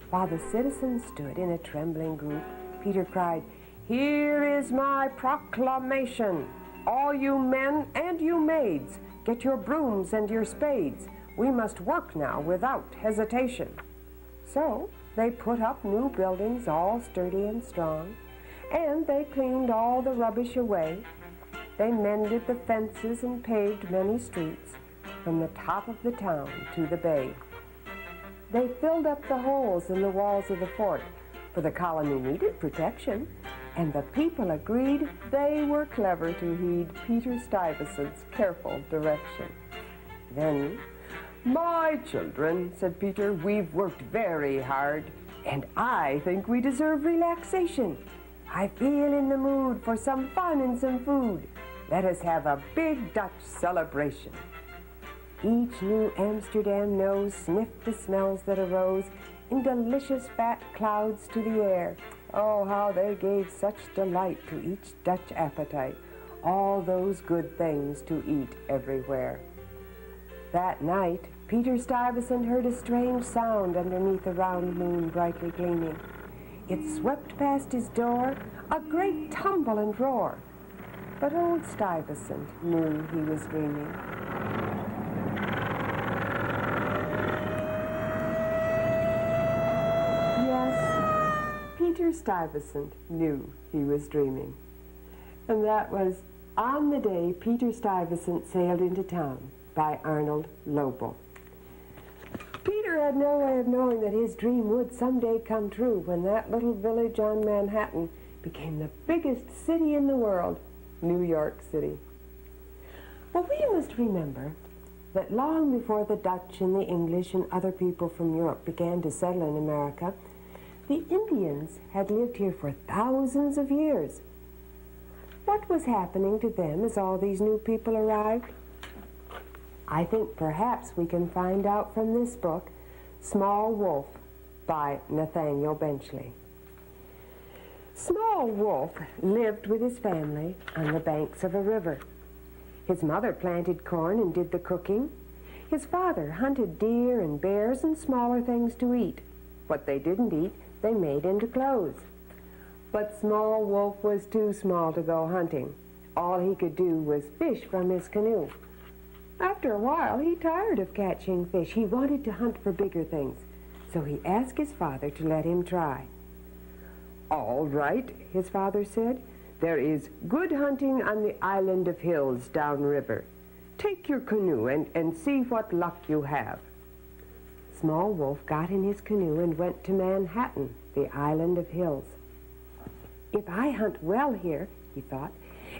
While the citizens stood in a trembling group, Peter cried, "Here is my proclamation. All you men and you maids, get your brooms and your spades. We must work now without hesitation." So they put up new buildings all sturdy and strong, and they cleaned all the rubbish away. They mended the fences and paved many streets, from the top of the town to the bay. They filled up the holes in the walls of the fort, for the colony needed protection, and the people agreed they were clever to heed Peter Stuyvesant's careful direction. Then, "My children," said Peter, "we've worked very hard, and I think we deserve relaxation. I feel in the mood for some fun and some food. Let us have a big Dutch celebration." Each New Amsterdam nose sniffed the smells that arose in delicious fat clouds to the air. Oh, how they gave such delight to each Dutch appetite, all those good things to eat everywhere. That night, Peter Stuyvesant heard a strange sound underneath the round moon brightly gleaming. It swept past his door, a great tumble and roar. But old Stuyvesant knew he was dreaming. Yes, Peter Stuyvesant knew he was dreaming. And that was On the Day Peter Stuyvesant Sailed into Town by Arnold Lobel. Peter had no way of knowing that his dream would someday come true when that little village on Manhattan became the biggest city in the world, New York City. Well, we must remember that long before the Dutch and the English and other people from Europe began to settle in America, the Indians had lived here for thousands of years. What was happening to them as all these new people arrived? I think perhaps we can find out from this book, Small Wolf by Nathaniel Benchley. Small Wolf lived with his family on the banks of a river. His mother planted corn and did the cooking. His father hunted deer and bears and smaller things to eat. What they didn't eat, they made into clothes. But Small Wolf was too small to go hunting. All he could do was fish from his canoe. After a while, he tired of catching fish. He wanted to hunt for bigger things, so he asked his father to let him try. "All right," his father said. "There is good hunting on the island of hills downriver. Take your canoe and see what luck you have." Small Wolf got in his canoe and went to Manhattan, the island of hills. "If I hunt well here," he thought,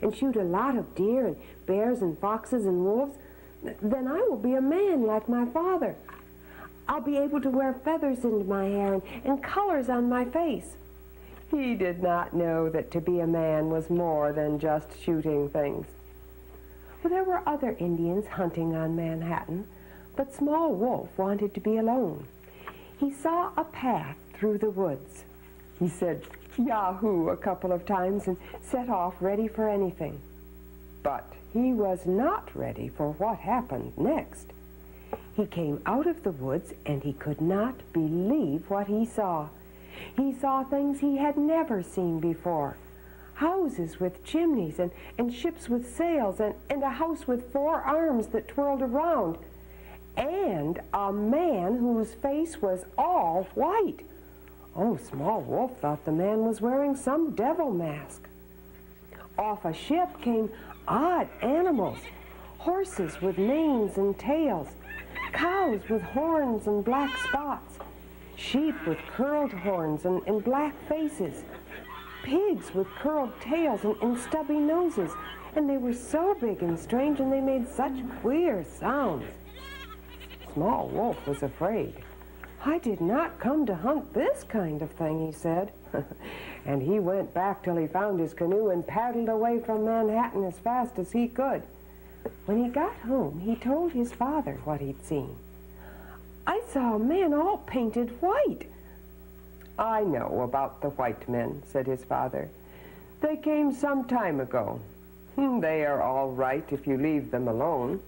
"and shoot a lot of deer and bears and foxes and wolves, then I will be a man like my father. I'll be able to wear feathers in my hair and colors on my face." He did not know that to be a man was more than just shooting things. Well, there were other Indians hunting on Manhattan, but Small Wolf wanted to be alone. He saw a path through the woods. He said "Yahoo" a couple of times and set off ready for anything. But he was not ready for what happened next. He came out of the woods and he could not believe what he saw. He saw things he had never seen before. Houses with chimneys and ships with sails and a house with 4 arms that twirled around. And a man whose face was all white. Oh, Small Wolf thought the man was wearing some devil mask. Off a ship came odd animals, horses with manes and tails, cows with horns and black spots, sheep with curled horns and black faces, pigs with curled tails and stubby noses, and they were so big and strange and they made such queer sounds. Small Wolf was afraid. "I did not come to hunt this kind of thing," he said. And he went back till he found his canoe and paddled away from Manhattan as fast as he could. When he got home, he told his father what he'd seen. "I saw a man all painted white." "I know about the white men," said his father. "They came some time ago. They are all right if you leave them alone."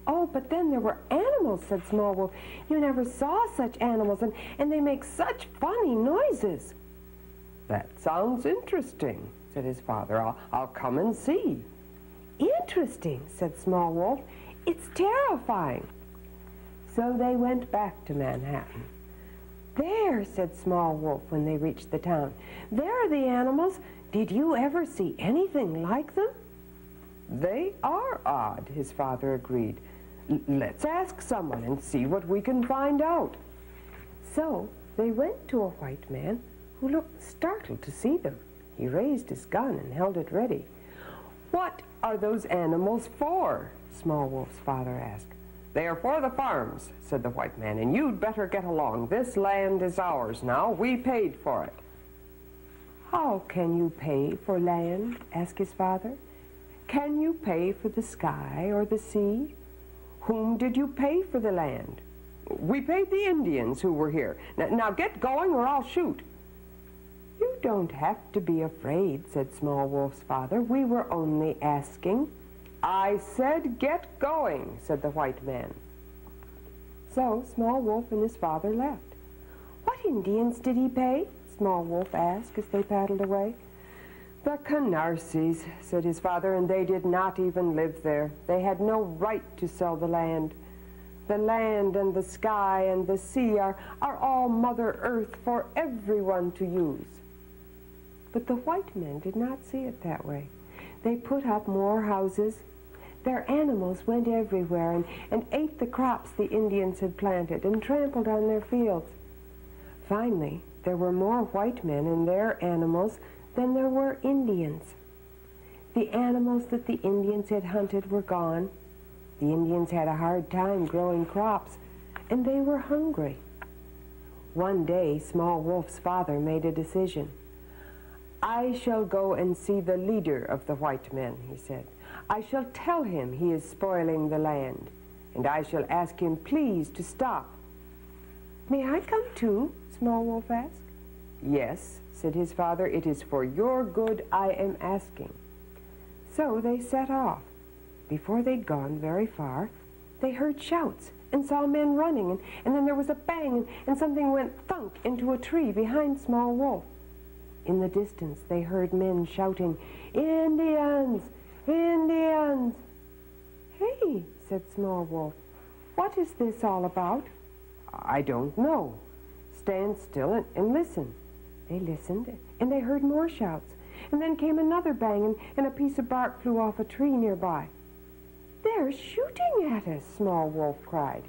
"Oh, but then there were animals," said Small Wolf. "You never saw such animals, and they make such funny noises." "That sounds interesting," said his father. I'll come and see." "Interesting," said Small Wolf. "It's terrifying." So they went back to Manhattan. "There," said Small Wolf when they reached the town. "There are the animals. Did you ever see anything like them?" "They are odd," his father agreed. "Let's ask someone and see what we can find out." So they went to a white man who looked startled to see them. He raised his gun and held it ready. "What are those animals for?" Small Wolf's father asked. "They are for the farms," said the white man, "and you'd better get along. This land is ours now. We paid for it." "How can you pay for land?" asked his father. "Can you pay for the sky or the sea? Whom did you pay for the land?" "We paid the Indians who were here. Now get going or I'll shoot." "You don't have to be afraid," said Small Wolf's father. "We were only asking." "I said get going," said the white man. So Small Wolf and his father left. "What Indians did he pay?" Small Wolf asked as they paddled away. "The Canarsies," said his father, "and they did not even live there. They had no right to sell the land. The land and the sky and the sea are all Mother Earth for everyone to use." But the white men did not see it that way. They put up more houses. Their animals went everywhere and ate the crops the Indians had planted and trampled on their fields. Finally, there were more white men and their animals than there were Indians. The animals that the Indians had hunted were gone. The Indians had a hard time growing crops, and they were hungry. One day, Small Wolf's father made a decision. "I shall go and see the leader of the white men," he said. "I shall tell him he is spoiling the land, and I shall ask him please to stop." "May I come too?" Small Wolf asked. "Yes," said his father, "it is for your good I am asking." So they set off. Before they'd gone very far, they heard shouts and saw men running, and then there was a bang, and something went thunk into a tree behind Small Wolf. In the distance, they heard men shouting, "Indians! Indians!" "Hey," said Small Wolf, "what is this all about?" "I don't know. Stand still and listen." They listened, and they heard more shouts, and then came another bang, and a piece of bark flew off a tree nearby. "They're shooting at us," Small Wolf cried.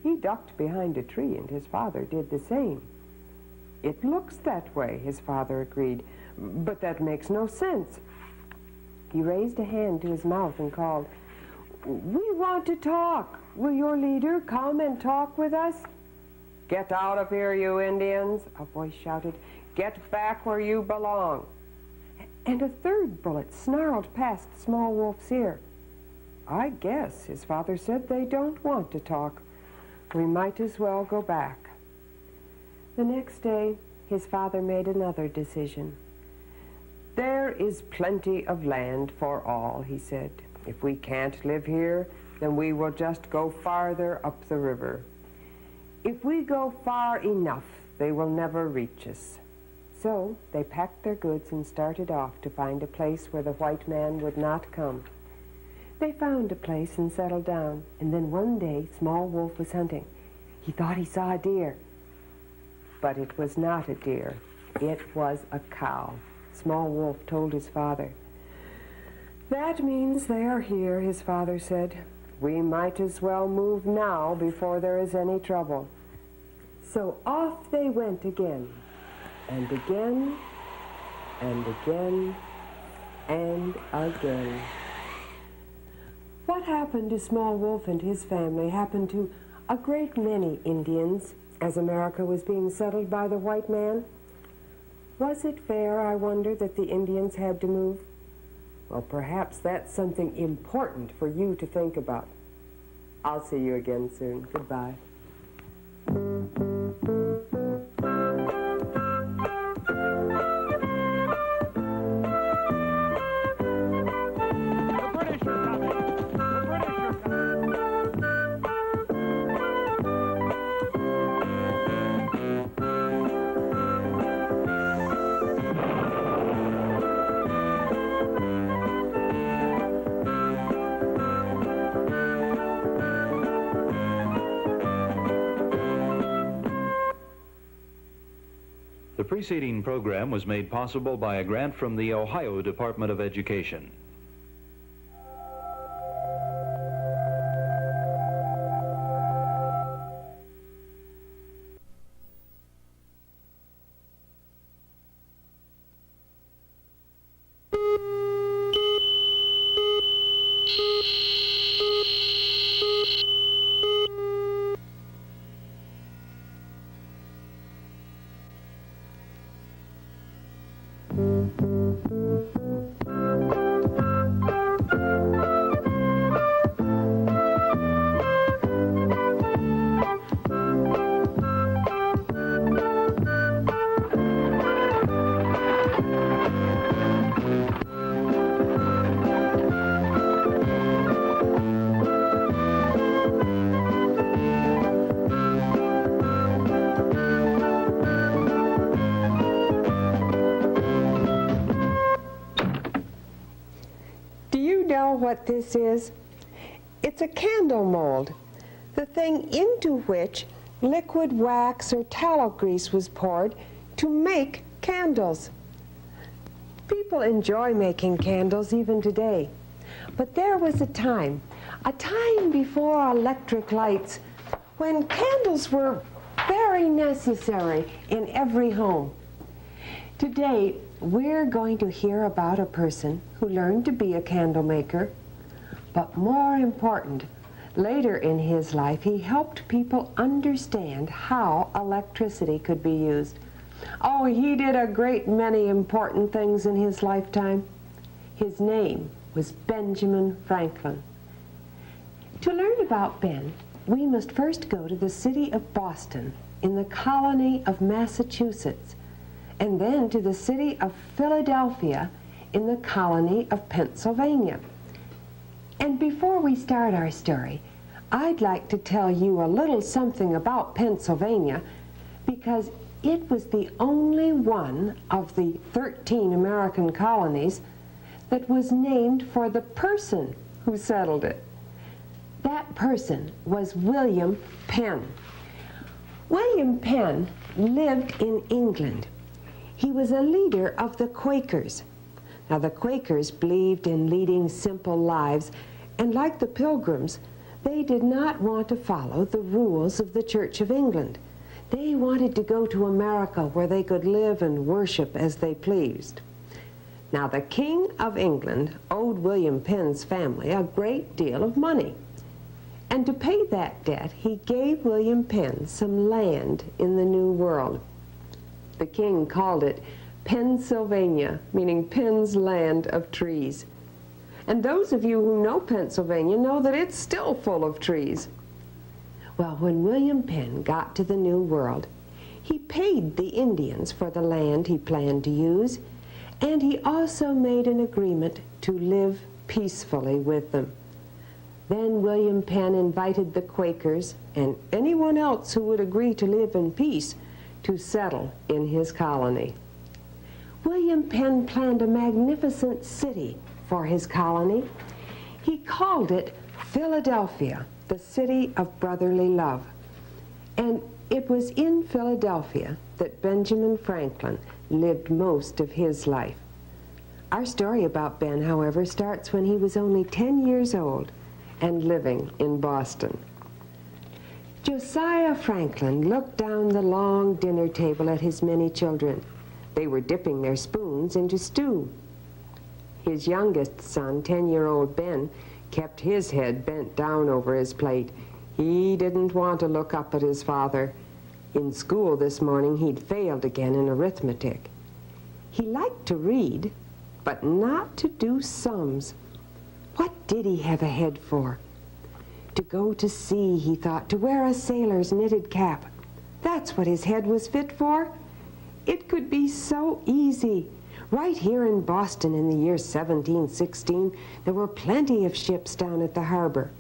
He ducked behind a tree, and his father did the same. "It looks that way," his father agreed, "but that makes no sense." He raised a hand to his mouth and called, "We want to talk. Will your leader come and talk with us?" "Get out of here, you Indians," a voice shouted. "Get back where you belong." And a third bullet snarled past Small Wolf's ear. "I guess," his father said, "they don't want to talk. We might as well go back." The next day, his father made another decision. "There is plenty of land for all," he said. "If we can't live here, then we will just go farther up the river. If we go far enough, they will never reach us." So they packed their goods and started off to find a place where the white man would not come. They found a place and settled down, and then one day Small Wolf was hunting. He thought he saw a deer, but it was not a deer. It was a cow. Small Wolf told his father. "That means they are here," his father said. "We might as well move now before there is any trouble." So off they went again, and again, and again, and again. What happened to Small Wolf and his family happened to a great many Indians as America was being settled by the white man. Was it fair, I wonder, that the Indians had to move? Well, perhaps that's something important for you to think about. I'll see you again soon. Goodbye. The preceding program was made possible by a grant from the Ohio Department of Education. What this is? It's a candle mold, the thing into which liquid wax or tallow grease was poured to make candles. People enjoy making candles even today, but there was a time before electric lights, when candles were very necessary in every home. Today, we're going to hear about a person who learned to be a candle maker, but more important, later in his life, he helped people understand how electricity could be used. Oh, he did a great many important things in his lifetime. His name was Benjamin Franklin. To learn about Ben, we must first go to the city of Boston in the colony of Massachusetts, and then to the city of Philadelphia in the colony of Pennsylvania. And before we start our story, I'd like to tell you a little something about Pennsylvania because it was the only one of the 13 American colonies that was named for the person who settled it. That person was William Penn. William Penn lived in England. He was a leader of the Quakers. Now, the Quakers believed in leading simple lives, and like the Pilgrims, they did not want to follow the rules of the Church of England. They wanted to go to America where they could live and worship as they pleased. Now, the King of England owed William Penn's family a great deal of money. And to pay that debt, he gave William Penn some land in the New World. The king called it Pennsylvania, meaning Penn's land of trees. And those of you who know Pennsylvania know that it's still full of trees. Well, when William Penn got to the New World, he paid the Indians for the land he planned to use, and he also made an agreement to live peacefully with them. Then William Penn invited the Quakers and anyone else who would agree to live in peace to settle in his colony. William Penn planned a magnificent city for his colony. He called it Philadelphia, the city of brotherly love. And it was in Philadelphia that Benjamin Franklin lived most of his life. Our story about Ben, however, starts when he was only 10 years old and living in Boston. Josiah Franklin looked down the long dinner table at his many children. They were dipping their spoons into stew. His youngest son, 10-year-old Ben, kept his head bent down over his plate. He didn't want to look up at his father. In school this morning, he'd failed again in arithmetic. He liked to read, but not to do sums. What did he have a head for? To go to sea, he thought, to wear a sailor's knitted cap. That's what his head was fit for. It could be so easy. Right here in Boston in the year 1716, there were plenty of ships down at the harbor.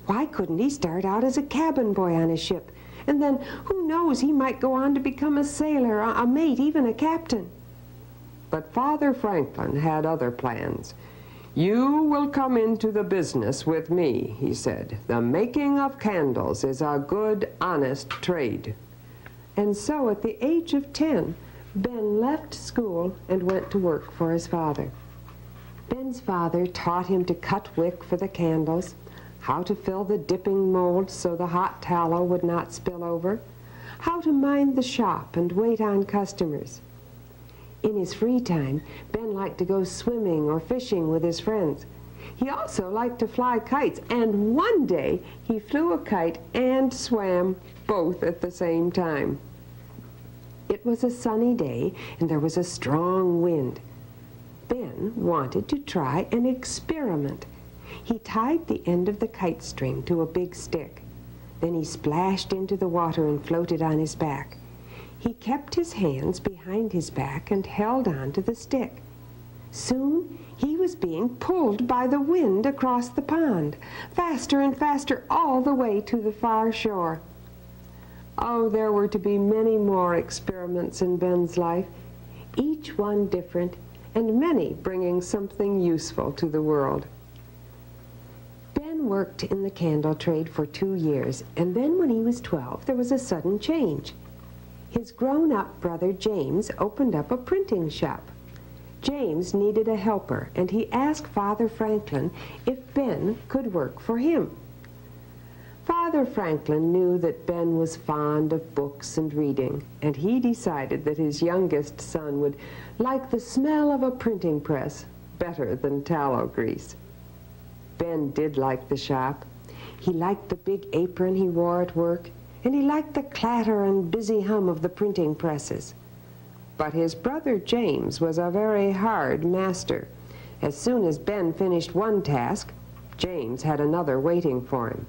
Why couldn't he start out as a cabin boy on a ship? And then, who knows, he might go on to become a sailor, a mate, even a captain. But Father Franklin had other plans. "You will come into the business with me," he said. "The making of candles is a good, honest trade." And so at the age of 10, Ben left school and went to work for his father. Ben's father taught him to cut wick for the candles, how to fill the dipping mold so the hot tallow would not spill over, how to mind the shop and wait on customers. In his free time, Ben liked to go swimming or fishing with his friends. He also liked to fly kites, and one day he flew a kite and swam both at the same time. It was a sunny day, and there was a strong wind. Ben wanted to try an experiment. He tied the end of the kite string to a big stick. Then he splashed into the water and floated on his back. He kept his hands behind his back and held on to the stick. Soon he was being pulled by the wind across the pond, faster and faster all the way to the far shore. Oh, there were to be many more experiments in Ben's life, each one different, and many bringing something useful to the world. Ben worked in the candle trade for 2 years, and then when he was 12, there was a sudden change. His grown-up brother James opened up a printing shop. James needed a helper, and he asked Father Franklin if Ben could work for him. Father Franklin knew that Ben was fond of books and reading, and he decided that his youngest son would like the smell of a printing press better than tallow grease. Ben did like the shop. He liked the big apron he wore at work, and he liked the clatter and busy hum of the printing presses. But his brother James was a very hard master. As soon as Ben finished one task, James had another waiting for him.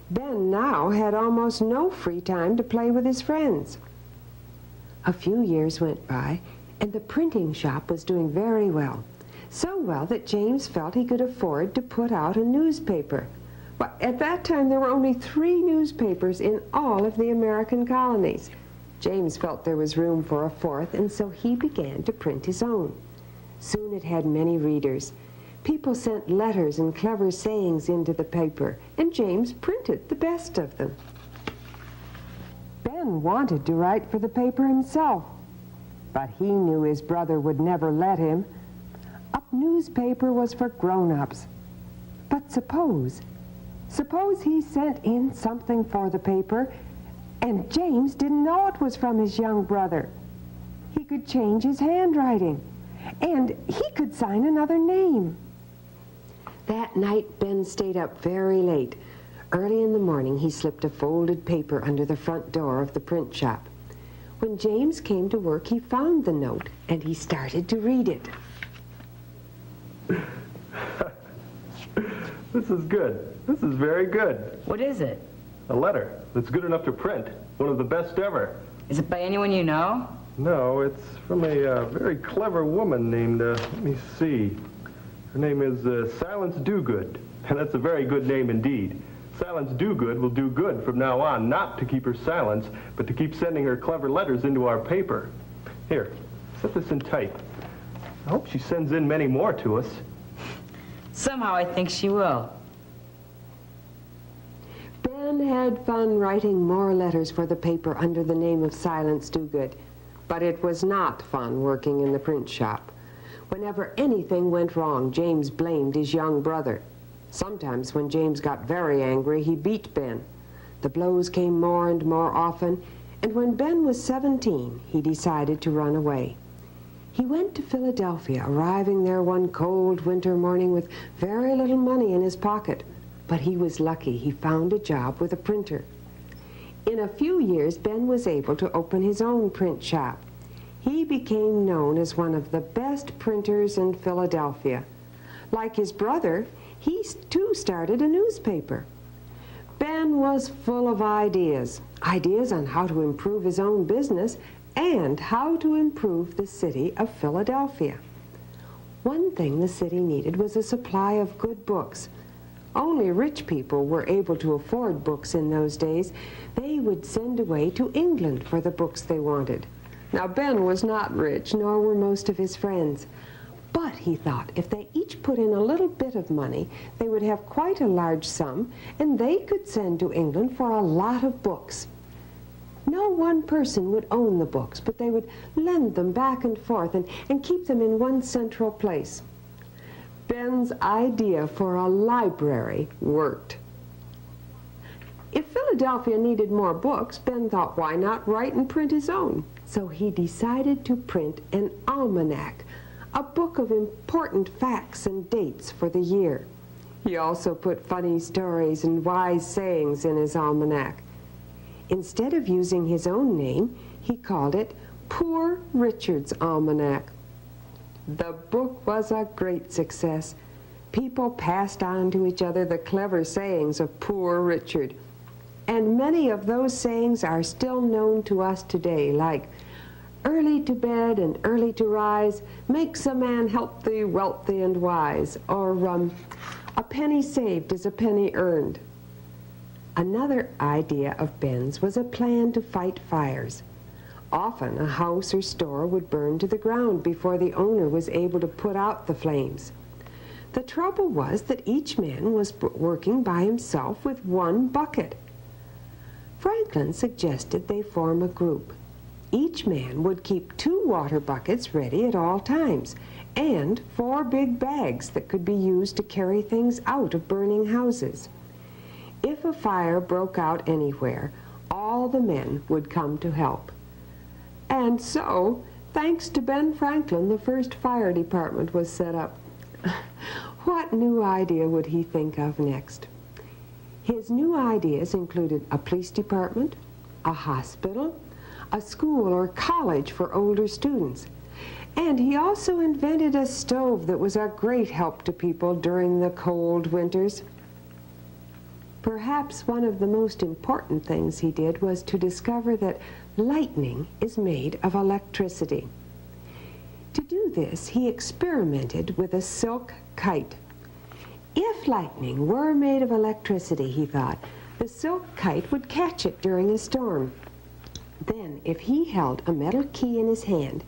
Ben now had almost no free time to play with his friends. A few years went by, and the printing shop was doing very well. So well that James felt he could afford to put out a newspaper. But at that time, there were only 3 newspapers in all of the American colonies. James felt there was room for a 4th, and so he began to print his own. Soon it had many readers. People sent letters and clever sayings into the paper, and James printed the best of them. Ben wanted to write for the paper himself, but he knew his brother would never let him. A newspaper was for grown-ups. But suppose he sent in something for the paper, and James didn't know it was from his young brother. He could change his handwriting, and he could sign another name. That night, Ben stayed up very late. Early in the morning, he slipped a folded paper under the front door of the print shop. When James came to work, he found the note, and he started to read it. This is good. This is very good. What is it? A letter that's good enough to print. One of the best ever. Is it by anyone you know? No, it's from a very clever woman named, let me see. Her name is Silence Dogood. And that's a very good name indeed. Silence Dogood will do good from now on, not to keep her silence, but to keep sending her clever letters into our paper. Here, set this in type. I hope she sends in many more to us. Somehow I think she will. Ben had fun writing more letters for the paper under the name of Silence Dogood, but it was not fun working in the print shop. Whenever anything went wrong, James blamed his young brother. Sometimes when James got very angry, he beat Ben. The blows came more and more often, and when Ben was 17, he decided to run away. He went to Philadelphia, arriving there one cold winter morning with very little money in his pocket. But he was lucky. He found a job with a printer. In a few years, Ben was able to open his own print shop. He became known as one of the best printers in Philadelphia. Like his brother, he too started a newspaper. Ben was full of ideas on how to improve his own business and how to improve the city of Philadelphia. One thing the city needed was a supply of good books. Only rich people were able to afford books in those days. They would send away to England for the books they wanted. Now, Ben was not rich, nor were most of his friends. But he thought if they each put in a little bit of money, they would have quite a large sum, and they could send to England for a lot of books. No one person would own the books, but they would lend them back and forth and keep them in one central place. Ben's idea for a library worked. If Philadelphia needed more books, Ben thought, why not write and print his own? So he decided to print an almanac, a book of important facts and dates for the year. He also put funny stories and wise sayings in his almanac. Instead of using his own name, he called it Poor Richard's Almanac. The book was a great success. People passed on to each other the clever sayings of Poor Richard. And many of those sayings are still known to us today, like, early to bed and early to rise makes a man healthy, wealthy, and wise, or a penny saved is a penny earned. Another idea of Ben's was a plan to fight fires. Often a house or store would burn to the ground before the owner was able to put out the flames. The trouble was that each man was working by himself with one bucket. Franklin suggested they form a group. Each man would keep 2 water buckets ready at all times, and 4 big bags that could be used to carry things out of burning houses. If a fire broke out anywhere, all the men would come to help. And so, thanks to Ben Franklin, the first fire department was set up. What new idea would he think of next? His new ideas included a police department, a hospital, a school or college for older students. And he also invented a stove that was a great help to people during the cold winters. Perhaps one of the most important things he did was to discover that lightning is made of electricity. To do this, he experimented with a silk kite. If lightning were made of electricity, he thought, the silk kite would catch it during a storm. Then, if he held a metal key in his hand,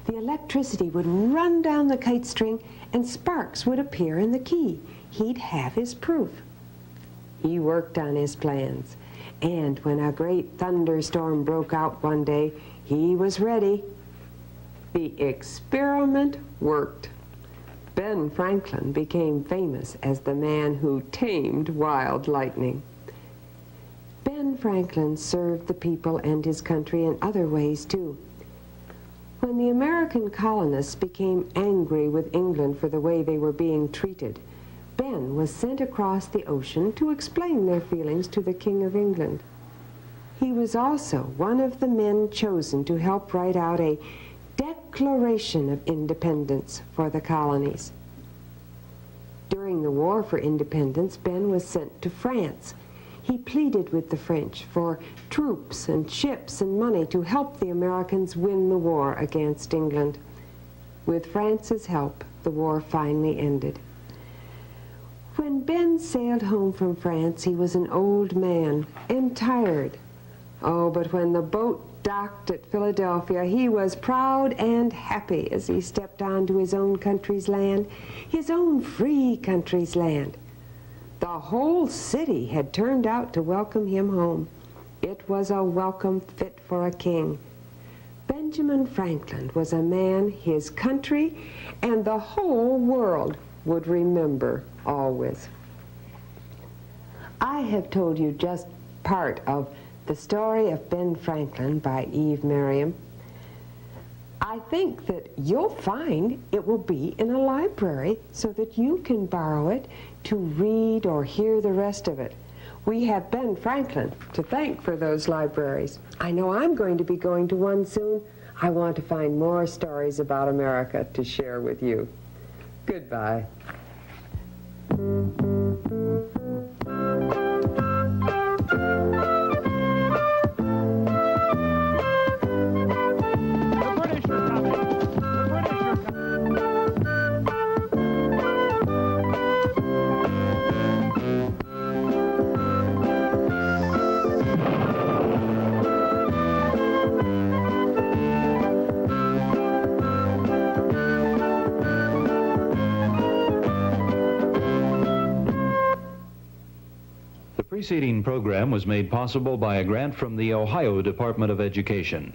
the electricity would run down the kite string and sparks would appear in the key. He'd have his proof. He worked on his plans, and when a great thunderstorm broke out one day, he was ready. The experiment worked. Ben Franklin became famous as the man who tamed wild lightning. Ben Franklin served the people and his country in other ways, too. When the American colonists became angry with England for the way they were being treated, Ben was sent across the ocean to explain their feelings to the King of England. He was also one of the men chosen to help write out a Declaration of Independence for the colonies. During the War for Independence, Ben was sent to France. He pleaded with the French for troops and ships and money to help the Americans win the war against England. With France's help, the war finally ended. When Ben sailed home from France, he was an old man and tired. Oh, but when the boat docked at Philadelphia, he was proud and happy as he stepped onto his own country's land, his own free country's land. The whole city had turned out to welcome him home. It was a welcome fit for a king. Benjamin Franklin was a man his country and the whole world would remember always. I have told you just part of The Story of Ben Franklin by Eve Merriam. I think that you'll find it will be in a library so that you can borrow it to read or hear the rest of it. We have Ben Franklin to thank for those libraries. I know I'm going to be going to one soon. I want to find more stories about America to share with you. Goodbye. The preceding program was made possible by a grant from the Ohio Department of Education.